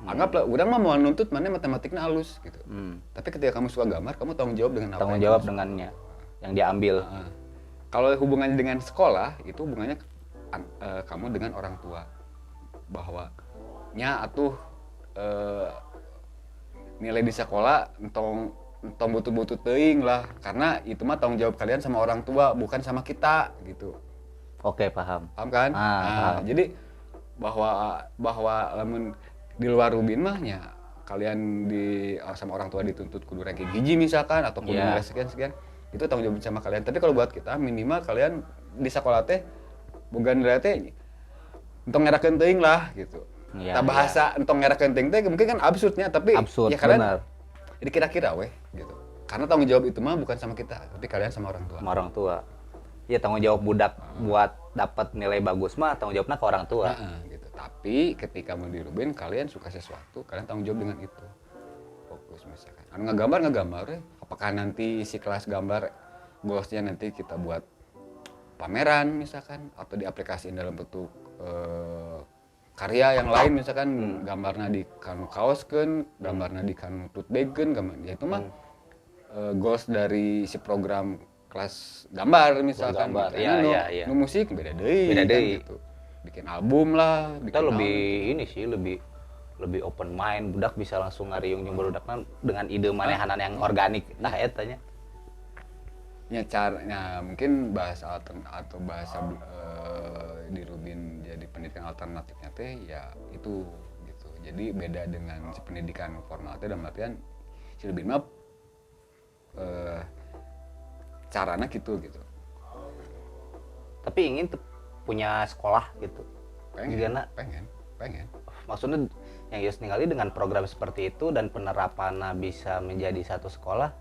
Anggaplah urang mah mau nuntut mana matematiknya halus gitu. Tapi ketika kamu suka gambar, kamu tanggung jawab dengan apa? Tanggung yang jawab kamu suka. dengannya yang diambil. Kalau hubungannya dengan sekolah, itu hubungannya kamu dengan orang tua. Bahwa nya atuh nilai di sekolah entong butuh teuing lah, karena itu mah tanggung jawab kalian sama orang tua, bukan sama kita gitu. Oke, paham. Paham kan? Paham. Jadi bahwa lamun di luar Rubin mah nya kalian sama orang tua dituntut kudu ranking hiji misalkan atau kudu nilai sekian itu tanggung jawab sama kalian. Tapi kalau buat kita minimal kalian di sekolah teh boga nilai teh entong ngerakeun teuing lah gitu. Iya, bahasa entong ngerakeun teuing teh mungkin kan absurdnya, tapi Absurd, ya kalian benar. jadi kira-kira weh gitu. Karena tanggung jawab itu mah bukan sama kita, tapi kalian sama orang tua. Sama orang tua. Ya tanggung jawab budak buat dapat nilai bagus mah tanggung jawabnya ke orang tua. Gitu. Tapi ketika mau di Rubin kalian suka sesuatu, kalian tanggung jawab dengan itu. Fokus misalkan. Anu ngegambar apakah nanti si kelas gambar goalsnya nanti kita buat pameran misalkan atau diaplikasiin dalam bentuk karya yang lain misalkan gambarnya di kanu kaoskeun, gambarnya di kanu tote bagkeun, gambar ya itu mah goals dari si program kelas gambar misalkan. Gambar, iya. Nu musik beda deui Beda kan deui. gitu. Bikin album lah, Kita bikin lebih ini sih lebih open mind, budak bisa langsung ngariung jeung barudakna dengan ide manehanan yang organik. Nah eta nya. Ya caranya mungkin bahasa atau bahasa di Rubin jadi pendidikan alternatifnya teh ya itu gitu. Jadi beda dengan si pendidikan formal teh dalam artian si Rubin mah caranya gitu. Tapi ingin tuh punya sekolah gitu. Pengen. Maksudnya yang Yos ningali dengan program seperti itu dan penerapannya bisa menjadi satu sekolah,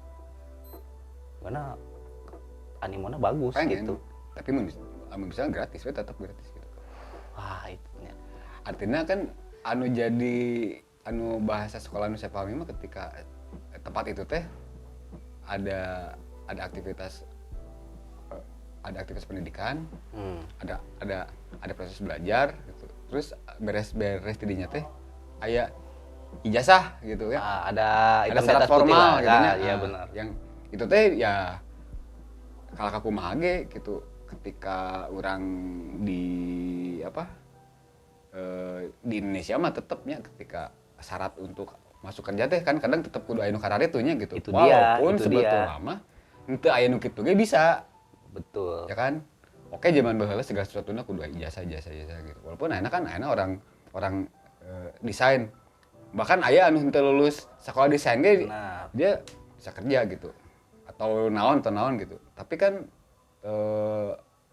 gimana animenya bagus gitu. Tapi mun bisa gratis, tetap gratis gitu. Wah itu nya. Artinya kan anu bahasa sekolah nu saya pahami mah ketika tempat itu teh ada aktivitas pendidikan, ada proses belajar gitu. Terus beres tidinya teh aya ijazah gitu ya. Ada syarat formal gitu nya. Iya benar. Yang itu teh ya kalau aku mah ge gitu, ketika orang di di Indonesia mah tetepnya ketika syarat untuk masuk kerja teh kan kadang tetep kudu aya nu karare tuh nya gitu. Walaupun sebetulnya mah henteu aya nu kitu ge bisa. Betul. Ya kan? Oke zaman baheula segala sesuatuna kudu ijazah gitu. Walaupun ayeuna orang desain. Bahkan aya anu henteu lulus sekolah desain ge dia bisa kerja gitu. Atau naon gitu. Tapi kan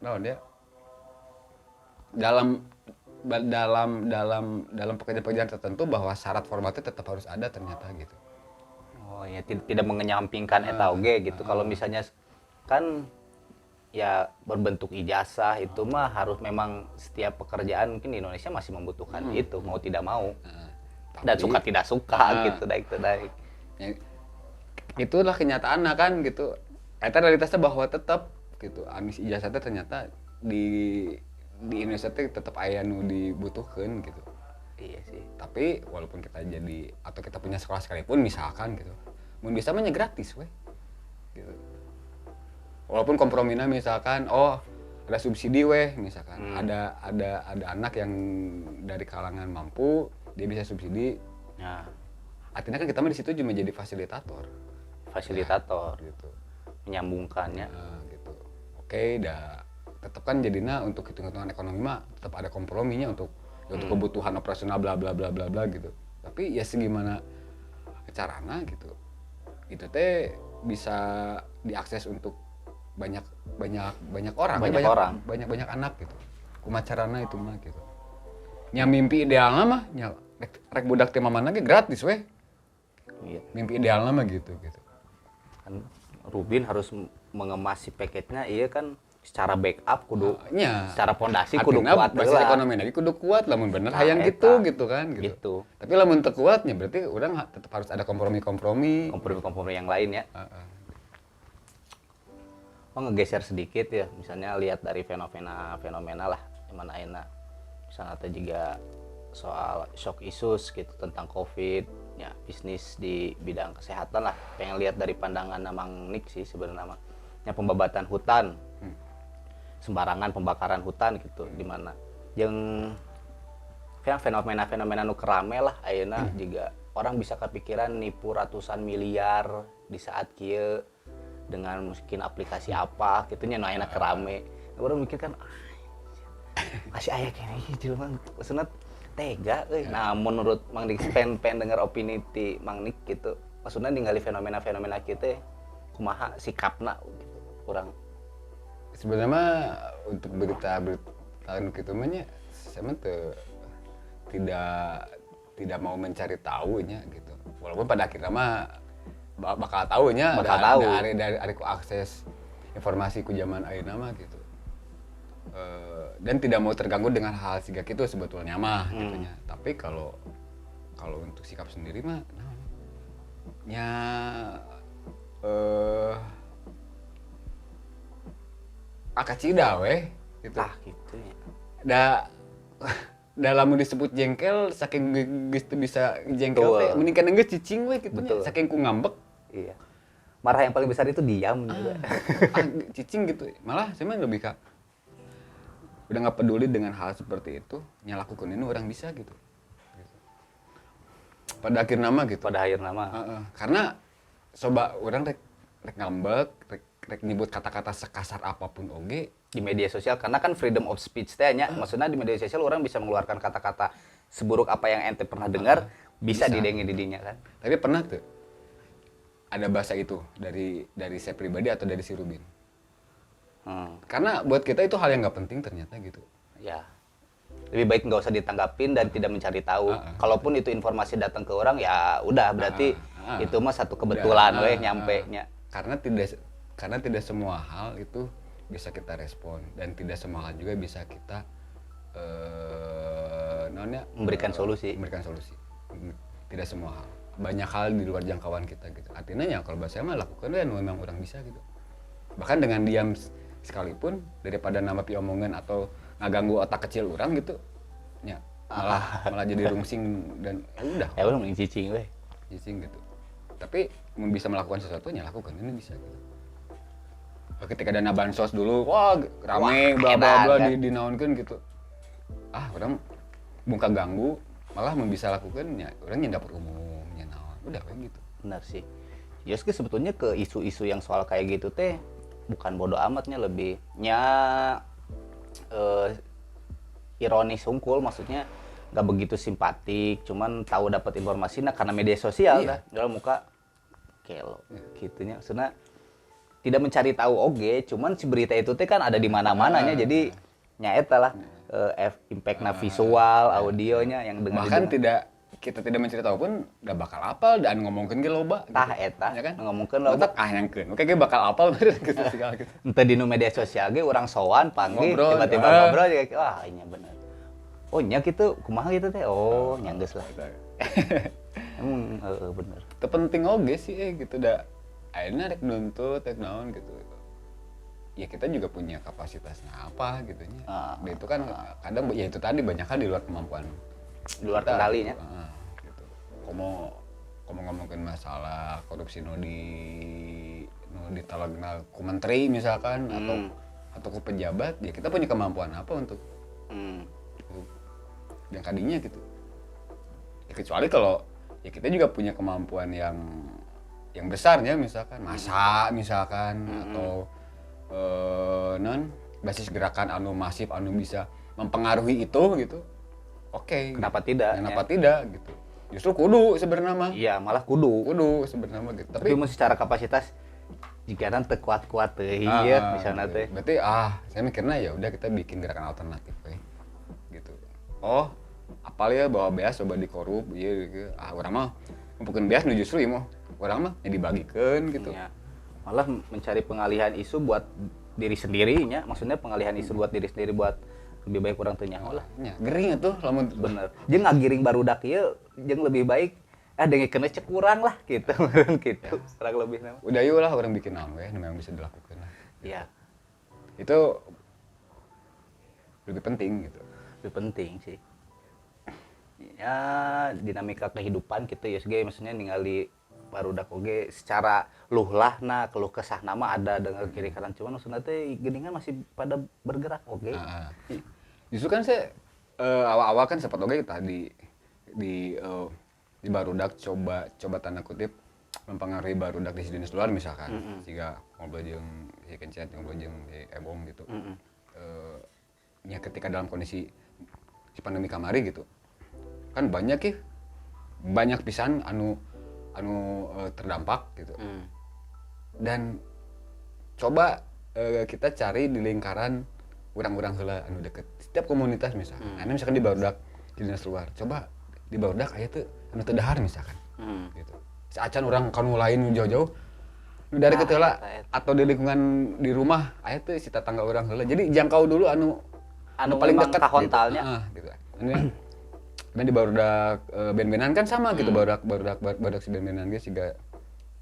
naon dia dalam pekerjaan tertentu bahwa syarat formatnya tetap harus ada ternyata gitu. Oh ya tidak mengenyampingkan eta oge gitu. Kalau misalnya kan ya berbentuk ijazah itu mah harus memang setiap pekerjaan mungkin di Indonesia masih membutuhkan itu mau tidak mau. Dan suka tidak suka gitu daik. Ya, itulah kenyataannya kan gitu. Eta realitasnya bahwa tetap gitu amis ijazahnya ternyata di Indonesia tetap aya nu dibutuhkan gitu. Iya sih. Tapi walaupun kita jadi atau kita punya sekolah sekalipun misalkan gitu, mun bisa mah gratis weh. Gitu. Walaupun komprominya misalkan ada subsidi weh misalkan. Ada anak yang dari kalangan mampu, dia bisa subsidi. Nah, artinya kan kita mah di situ cuma jadi fasilitator gitu. Menyambungkannya. Gitu. Oke, tetap kan jadinya untuk hitung-hitungan ekonomi mah tetap ada komprominya untuk kebutuhan operasional bla bla bla bla bla gitu. Tapi ya segimana carana gitu. Itu teh bisa diakses untuk banyak orang, banyak anak gitu. Kumaha carana itu mah gitu. Nya mimpi idealna mah nya rek budak teh mamana ge gratis weh. Iya. Mimpi idealna mah gitu. Kan Rubin harus mengemas si paketnya iya kan secara backup kudu nya secara pondasi kudu artinya kuat basis lah. ekonomi lagi kudu kuat lamun bener Nah, hayang eta. gitu kan gitu. Gitu. Tapi lamun teu kuatnya berarti urang tetap harus ada kompromi-kompromi. Kompromi-kompromi yang lain ya. Oh ngegeser sedikit ya, misalnya lihat dari fenomena lah, gimana ayeuna. Misalnya atau juga soal shock issues gitu tentang COVID, ya bisnis di bidang kesehatan lah. Pengen lihat dari pandangan Mang Nick sih sebenarnya, ya pembabatan hutan, sembarangan pembakaran hutan gitu, di mana yang fenomena nu kerame lah ayeuna juga orang bisa kepikiran nipu ratusan miliar di saat kieu dengan mungkin aplikasi apa gitunya nu ayeuna kerame. Orang mikir kan masih aya kene jelema maksudna tega euy. Nah, menurut Mang Dik pengen denger opini ti Mang Dik gitu. Maksudnya ningali fenomena-fenomena kieu teh kumaha sikapna gitu. Urang Sebenarnya untuk berita tahun gitu mah nya saya mah tidak mau mencari tahunya gitu. Walaupun pada akhirnya mah bakal tahunya dari ku akses informasi ku zaman ayeuna mah gitu. Dan tidak mau terganggu dengan hal siga gitu sebetulnya mah gitunya. Tapi kalau untuk sikap sendiri mah nya akacida weh gitu. gitu ya. Dalam disebut jengkel saking geus teu bisa jengkel teh mending kana geus cicing we kitu nya saking ku ngambek. Iya. Marah yang paling besar itu diam juga. Cicing gitu. Malah saya mah lebih ka udah nggak peduli dengan hal seperti itu, nyalakukeun ini orang bisa gitu. Pada akhir nama gitu. Pada akhir nama. Karena coba orang rek ngambek, rek nyebut kata-kata sekasar apapun oge Di media sosial karena kan freedom of speech teh nya maksudnya di media sosial orang bisa mengeluarkan kata-kata seburuk apa yang ente pernah dengar bisa didengi di dinya kan. Tapi pernah tuh ada bahasa itu dari saya pribadi atau dari si Rubin. Karena buat kita itu hal yang nggak penting ternyata gitu. Ya. Lebih baik nggak usah ditanggapin dan tidak mencari tahu. Kalaupun itu informasi datang ke orang ya udah berarti itu mah satu kebetulan weh nyampe nya. Karena tidak semua hal itu bisa kita respon dan tidak semua hal juga bisa kita memberikan solusi. Tidak semua hal. Banyak hal di luar jangkauan kita gitu. Artinya ya kalau bahasa mah lakukan dan memang orang bisa gitu. Bahkan dengan diam sekalipun daripada nama pi omongan atau ngaganggu otak kecil orang gitu. Ya, malah jadi rungsing dan udah. Ya udah mending cicing weh. Cicing gitu. Tapi bisa melakukan sesuatu ya lakukan ini bisa gitu. Ketika dana bansos dulu, wah rame bla bla bla dinaonkeun gitu. Orang bungka ganggu, malah bisa lakukan ya orang yang dapur umum, nya naon. Udah kayak gitu. Benar sih. Ya sebetulnya ke isu-isu yang soal kayak gitu teh bukan bodoh amatnya lebihnya ironis hungkul maksudnya nggak begitu simpatik cuman tahu dapat informasi karena media sosial dah dalam muka kelo gitunya maksudnya tidak mencari tahu cuman si berita itu teh kan ada di mana-mananya jadi nyaeta lah impactnya visual audionya yang dengar bahkan kita tidak mencari tahu pun udah bakal apal dan ngomongkeun ge loba tah eta ya kan ngomongkeun loba nyangkeun oke ge bakal apal gitu segala gitu ente di media sosial ge urang sowan panggil tiba-tiba ngobrol juga wah ini bener oh nya gitu kumaha gitu teh nyanggeus lah emang bener itu penting oge sih gitu da akhirnya rek nuntut rek naon gitu ya kita juga punya kapasitasnya apa gitunya dan itu kan kadang ya itu tadi banyak kan di luar kemampuan di luar kendalinya gitu. Komo ngomongin masalah korupsi no di talagna ku menteri misalkan atau ku pejabat ya kita punya kemampuan apa untuk yang kadinya gitu ya, kecuali kalau ya kita juga punya kemampuan yang besarnya misalkan masa misalkan atau basis gerakan anu masif anu bisa mempengaruhi itu gitu oke. Kenapa tidak? Kenapa tidak gitu. Justru kudu sebenarnya mah. Iya, malah kudu sebenarnya mah gitu. Tapi secara kapasitas jika teu kuat-kuat teh misalnya teh. Berarti saya mikirnya ya udah kita bikin gerakan alternatif gitu. Apal ya bahwa beas coba dikorup ieu gitu. Urang mah ngumpulkeun beas nu justru ieu mah urang mah dibagikeun gitu. Ya. malah mencari pengalihan isu buat diri sendirinya, maksudnya pengalihan isu buat diri sendiri, buat lebih baik kurang teu nyaho lah. nya gering atuh lamun Bener, jeung ngagiring barudak ieu jeung lebih baik dengekeun cek kurang lah gitu. Gitu kurang lebih nama. udah yuk lah orang bikin naon we nu memang bisa dilakukan lah. Iya, Itu lebih penting gitu. lebih penting sih. Ya dinamika kehidupan gitu ya ge, maksudnya ningali barudak oge secara luhlahna keluh kesah nama ada dengan kiri kanan, cuman maksudnya teh geuningan masih pada bergerak oge. Justru kan saya awal-awal kan sempat oke tadi di barudak coba tanda kutip mempengaruhi barudak di dinas luar misalkan jika ngobrol jeung si Kencet ngobrol jeung si Ebong gitu. Ya ketika dalam kondisi si pandemi kamari gitu kan banyak pisan anu terdampak gitu. Dan coba kita cari di lingkaran urang-urang heula anu deket setiap komunitas misalkan. Misalkan di barudak di dinas luar, coba di barudak aya teu anu teu dahar misalkan. Gitu. Saacan urang kanu lain nu jauh-jauh nu dari heula atau di lingkungan di rumah aya teu si tetangga urang heula. Jadi jangkau dulu anu paling dekat kahontalnya. gitu. Dan di barudak band-bandan kan sama gitu, barudak si band-bandan ge siga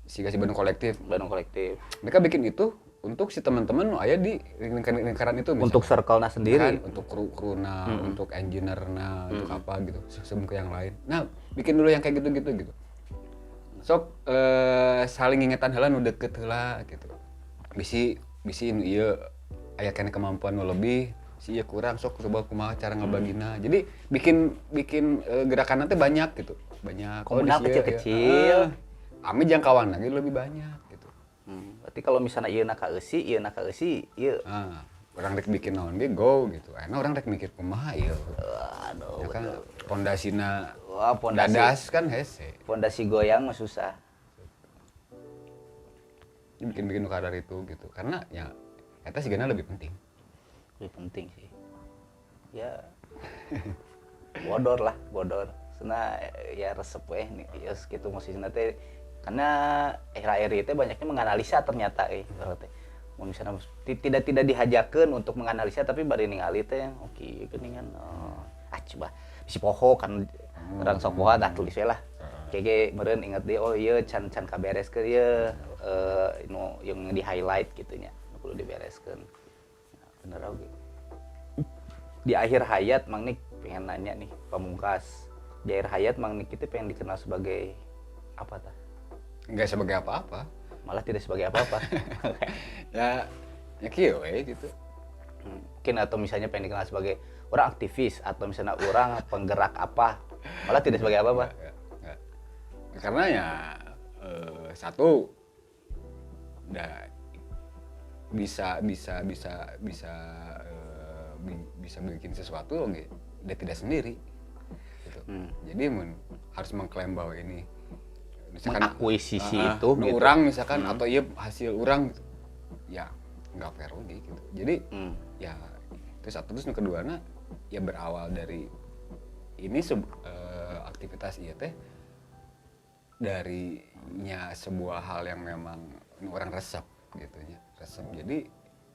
si Bandung Kolektif. Bandung Kolektif. Mereka bikin itu untuk si teman-teman nu aya di lingkaran itu misalkan. Untuk circle-na sendiri. Kan, untuk kru-na, untuk engineer-na, untuk apa gitu, sebelum ke yang lain. Nah, bikin dulu yang kayak gitu. Sok saling ingetan heula nu deket heula gitu. Bisi nu ieu aya keneh kemampuan nu lebih, si ieu kurang sok coba kumaha cara ngabagina. Jadi bikin gerakan nanti banyak gitu. Banyak Komunal kecil-kecil. Ami jangkauan lagi lebih banyak gitu. Berarti kalau misalnya ieu na ka eusi, ieu. Orang rek bikin naon ge go gitu. Orang rek mikir kumaha ieu. Aduh, Ya kan pondasina wah, pondasi dadas kan hese. pondasi goyang mah susah. Bikin nu kadar itu gitu. Karena ya eta sigana lebih penting. Lebih penting sih. Ya. bodor. Sena ya resep weh nih ya gitu musisina teh karena akhir-akhir itu banyaknya menganalisa ternyata teh. Mun misalnya tidak dihajakeun untuk menganalisa tapi bari ningali teh oke geuningan coba bisi poho kan urang sok poho dah tulis we lah. Kege meureun inget deui oh ieu can kabereskeun ieu nu yang di highlight gitu nya perlu dibereskeun. Nah, bener oge. Di akhir hayat Mang Nik pengen nanya nih pamungkas. Di akhir hayat Mang Nik itu pengen dikenal sebagai apa tah? Enggak sebagai apa-apa. Malah tidak sebagai apa-apa. ya kieu we gitu. Mungkin atau misalnya pengen dikenal sebagai orang aktivis atau misalnya orang penggerak apa. Malah tidak sebagai apa-apa. Enggak. Karena ya satu bisa bikin sesuatu dia tidak sendiri gitu. Jadi harus mengklaim bahwa ini misalkan mengakuisisi itu gitu. Orang misalkan atau iya hasil orang gitu. Ya nggak fair gitu. Jadi ya itu satu, terus yang kedua ya berawal dari ini aktivitas iya teh darinya sebuah hal yang memang orang resep gitu ya, resep. Jadi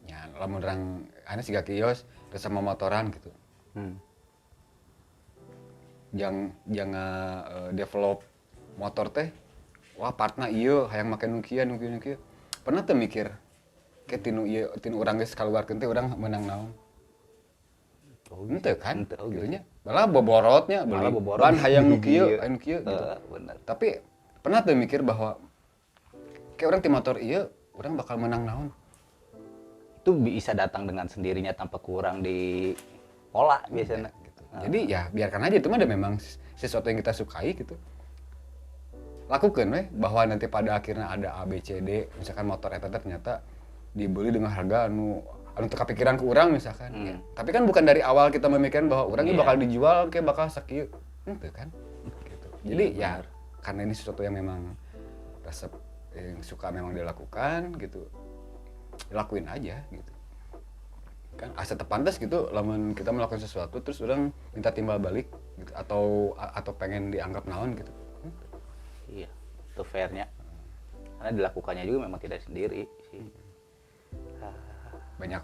ya lamun orang ana siga kios resep motoran gitu. Jangan develop motor teh wah partna ieu hayang make nu kieu. Pernah teu mikir ke tinu urang geus kaluarkeun teh urang menang naon? Henteu kan? Gitu nya. Malah boborotnya beli ban hayang nu kieu, gitu. Bener. Tapi pernah teu mikir bahwa kayak orang ti motor ieu urang bakal menang naon? Itu bisa datang dengan sendirinya tanpa kurang di pola biasanya. Gitu. Jadi ya biarkan aja, itu mah memang sesuatu yang kita sukai gitu. Lakukan weh bahwa nanti pada akhirnya ada A B C D, misalkan motor eta ternyata dibeli dengan harga anu teu kapikiran ke urang misalkan. Ya. Tapi kan bukan dari awal kita memikirkan bahwa urang ini bakal dijual kayak bakal sakieu. Henteu kan? Gitu. Jadi ya karena ini sesuatu yang memang resep yang suka memang dilakukan gitu. Lakuin aja gitu. Kan asa tepantas gitu lamun kita melakukan sesuatu terus orang minta timbal balik gitu atau pengen dianggap naon gitu. Iya, itu fairnya karena dilakukannya juga memang tidak sendiri sih. banyak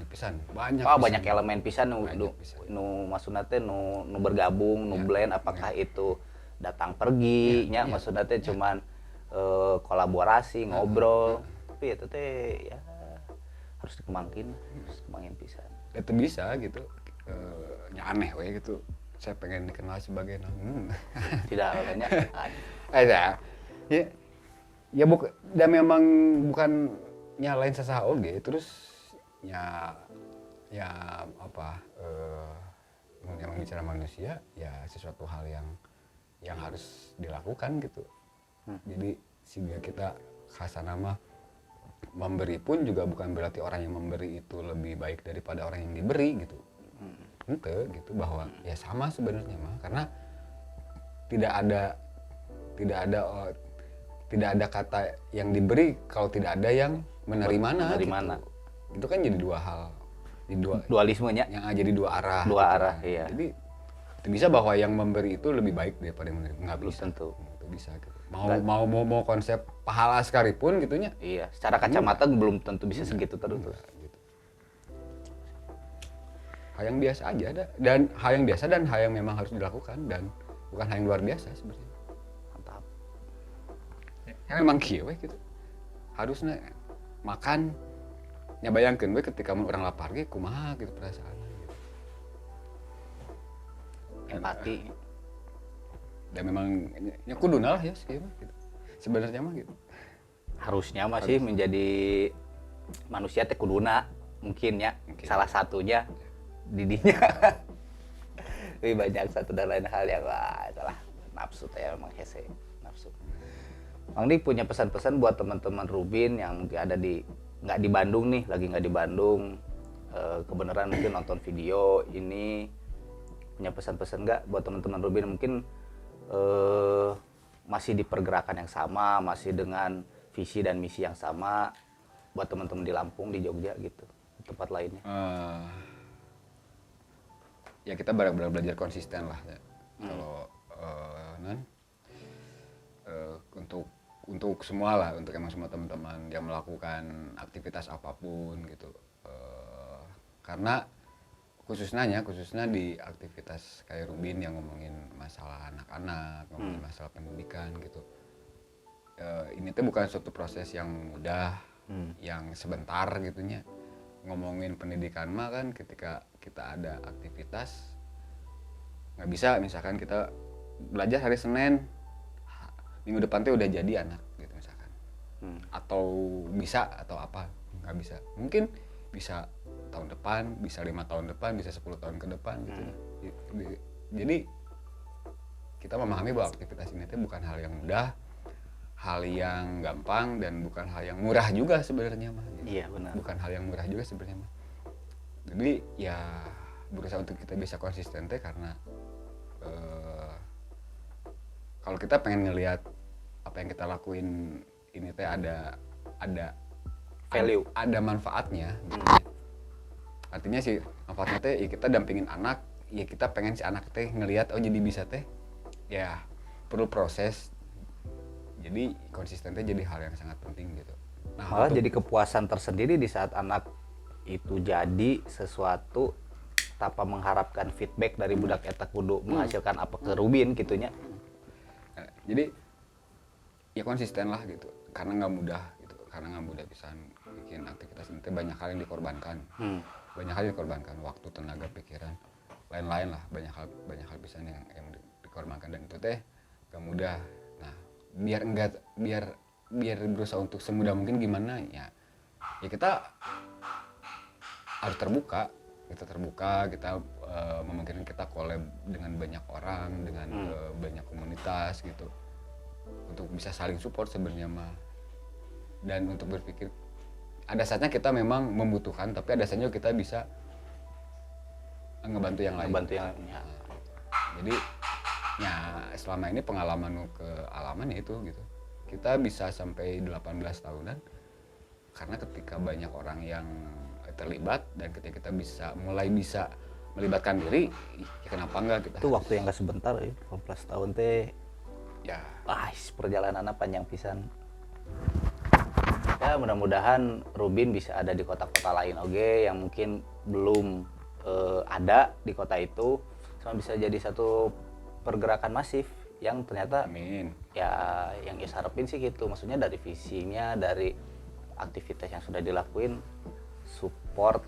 pisan banyak Banyak elemen pisan Banyak pisan. maksudna teh nu bergabung, nu Ya, blend, apakah itu datang pergi nya maksudnya teh cuman kolaborasi, ngobrol. Tapi itu teh ya harus dikembangin pisan. itu bisa gitu nya aneh we gitu saya pengen dikenal sebagai Tidak banyak. ada ya dan memang bukan nyalain sesaha oge terus ya apa memang bicara manusia ya sesuatu hal yang harus dilakukan gitu. Jadi sehingga kita khasana mah memberi pun juga bukan berarti orang yang memberi itu lebih baik daripada orang yang diberi gitu. Ente gitu bahwa ya sama sebenarnya mah karena tidak ada kata yang diberi kalau tidak ada yang menerimana gitu. Itu kan jadi dua hal Dualismenya yang jadi dua arah iya. jadi itu bisa bahwa yang memberi itu lebih baik daripada yang menerima nggak Belum bisa tentu. itu bisa gitu mau konsep pahala sekalipun gitunya Iya, secara kacamata belum tentu bisa segitu terus. gitu. Hal yang biasa aja dan hal yang biasa dan hal yang memang harus dilakukan dan bukan hal yang luar biasa sebenarnya. Mantap. Ya memang kieu we gitu. Harusnya makan nya bayangkeun we ketika mun urang lapar ge kumaha gitu perasaanna gitu. Empati. Dan memang nya kuduna lah ya kieu mah gitu. Sebenarnya mah gitu. Harusnya masih menjadi manusia teh kuduna mungkin ya. Salah satunya didinya. Lebih banyak satu dan lain hal yang itulah nafsu teh memang hese nafsu. Mang Dik punya pesan-pesan buat teman-teman Rubin yang ada nggak di Bandung nih, lagi nggak di Bandung, kebenaran mungkin nonton video ini, punya pesan-pesan nggak buat teman-teman Rubin mungkin masih di pergerakan yang sama, masih dengan visi dan misi yang sama buat teman-teman di Lampung, di Jogja gitu, tempat lainnya. Ya kita benar-benar belajar konsisten lah ya. Kalau untuk semua lah, untuk emang semua teman-teman yang melakukan aktivitas apapun gitu. Karena khususnya di aktivitas kayak Rubin yang ngomongin masalah anak-anak, ngomongin masalah pendidikan gitu. Ini tuh bukan suatu proses yang mudah, yang sebentar gitunya. Ngomongin pendidikan mah kan ketika kita ada aktivitas nggak bisa misalkan kita belajar hari Senin minggu depan tuh udah jadi anak gitu misalkan atau bisa atau apa nggak bisa mungkin bisa tahun depan bisa 5 tahun depan bisa 10 tahun ke depan gitu jadi kita memahami bahwa aktivitas ini tuh bukan hal yang mudah hal yang gampang dan bukan hal yang murah juga sebenarnya mah gitu. Iya benar. Bukan hal yang murah juga sebenarnya mah. Jadi ya berusaha untuk kita bisa konsisten teh karena kalau kita pengen ngelihat apa yang kita lakuin ini teh ada value, ada manfaatnya. Gitu. Artinya sih manfaatnya teh ya kita dampingin anak, ya kita pengen si anak teh ngelihat oh jadi bisa teh, ya perlu proses. Jadi konsistennya jadi hal yang sangat penting gitu. Nah, malah jadi kepuasan tersendiri di saat anak itu jadi sesuatu tanpa mengharapkan feedback dari budak eta kudu menghasilkan apa ke Rubin gitunya. Jadi ya konsisten lah gitu. Karena nggak mudah gitu. Karena nggak mudah bisa bikin aktivitas ini banyak hal yang dikorbankan. Banyak hal yang dikorbankan, waktu, tenaga, pikiran, lain-lain lah. Banyak hal bisa yang dikorbankan dan itu teh nggak mudah. Nah, biar berusaha untuk semudah mungkin gimana ya kita harus terbuka kita memungkinkan kita collab dengan banyak orang dengan banyak komunitas gitu untuk bisa saling support sebenarnya mah dan untuk berpikir ada saatnya kita memang membutuhkan tapi ada saatnya kita bisa ngebantu yang lain Ya. Jadi ya selama ini pengalaman kealaman ya itu gitu kita bisa sampai 18 tahunan karena ketika banyak orang yang terlibat dan ketika kita mulai bisa melibatkan diri ya kenapa enggak kita Itu waktu yang gak sebentar ya, 18 tahun teh ya perjalanannya panjang pisan. Ya mudah-mudahan Rubin bisa ada di kota-kota lain oke yang mungkin belum ada di kota itu, sama bisa jadi satu pergerakan masif yang ternyata Amin. ya yang Is harapin sih gitu, maksudnya dari visinya, dari aktivitas yang sudah dilakuin, support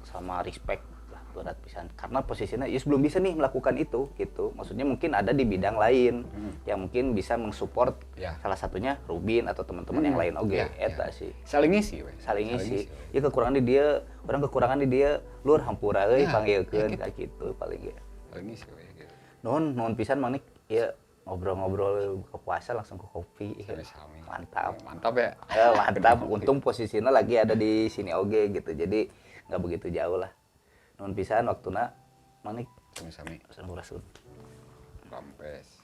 sama respect lah berat pisan, karena posisinya Is belum bisa nih melakukan itu gitu, maksudnya mungkin ada di bidang lain yang mungkin bisa mensupport, Ya. salah satunya Rubin atau teman-teman yang lain oke eta sih Saling ngisi we. saling ngisi ya, kekurangan di dia orang kekurangan di dia luar hampura euy Ya, panggilkeun kayak gitu paling ya. Saling ngisi we gitu. Nuhun pisan Manik ya, ngobrol-ngobrol buka puasa langsung ke kopi. Sami-sami. Mantap. Mantap ya. Ya, mantap. Untung posisinya lagi ada di sini oge gitu. Jadi nggak begitu jauh lah. Nuhun pisan waktuna Manik. Sami-sami. Sampurasun. Kampes.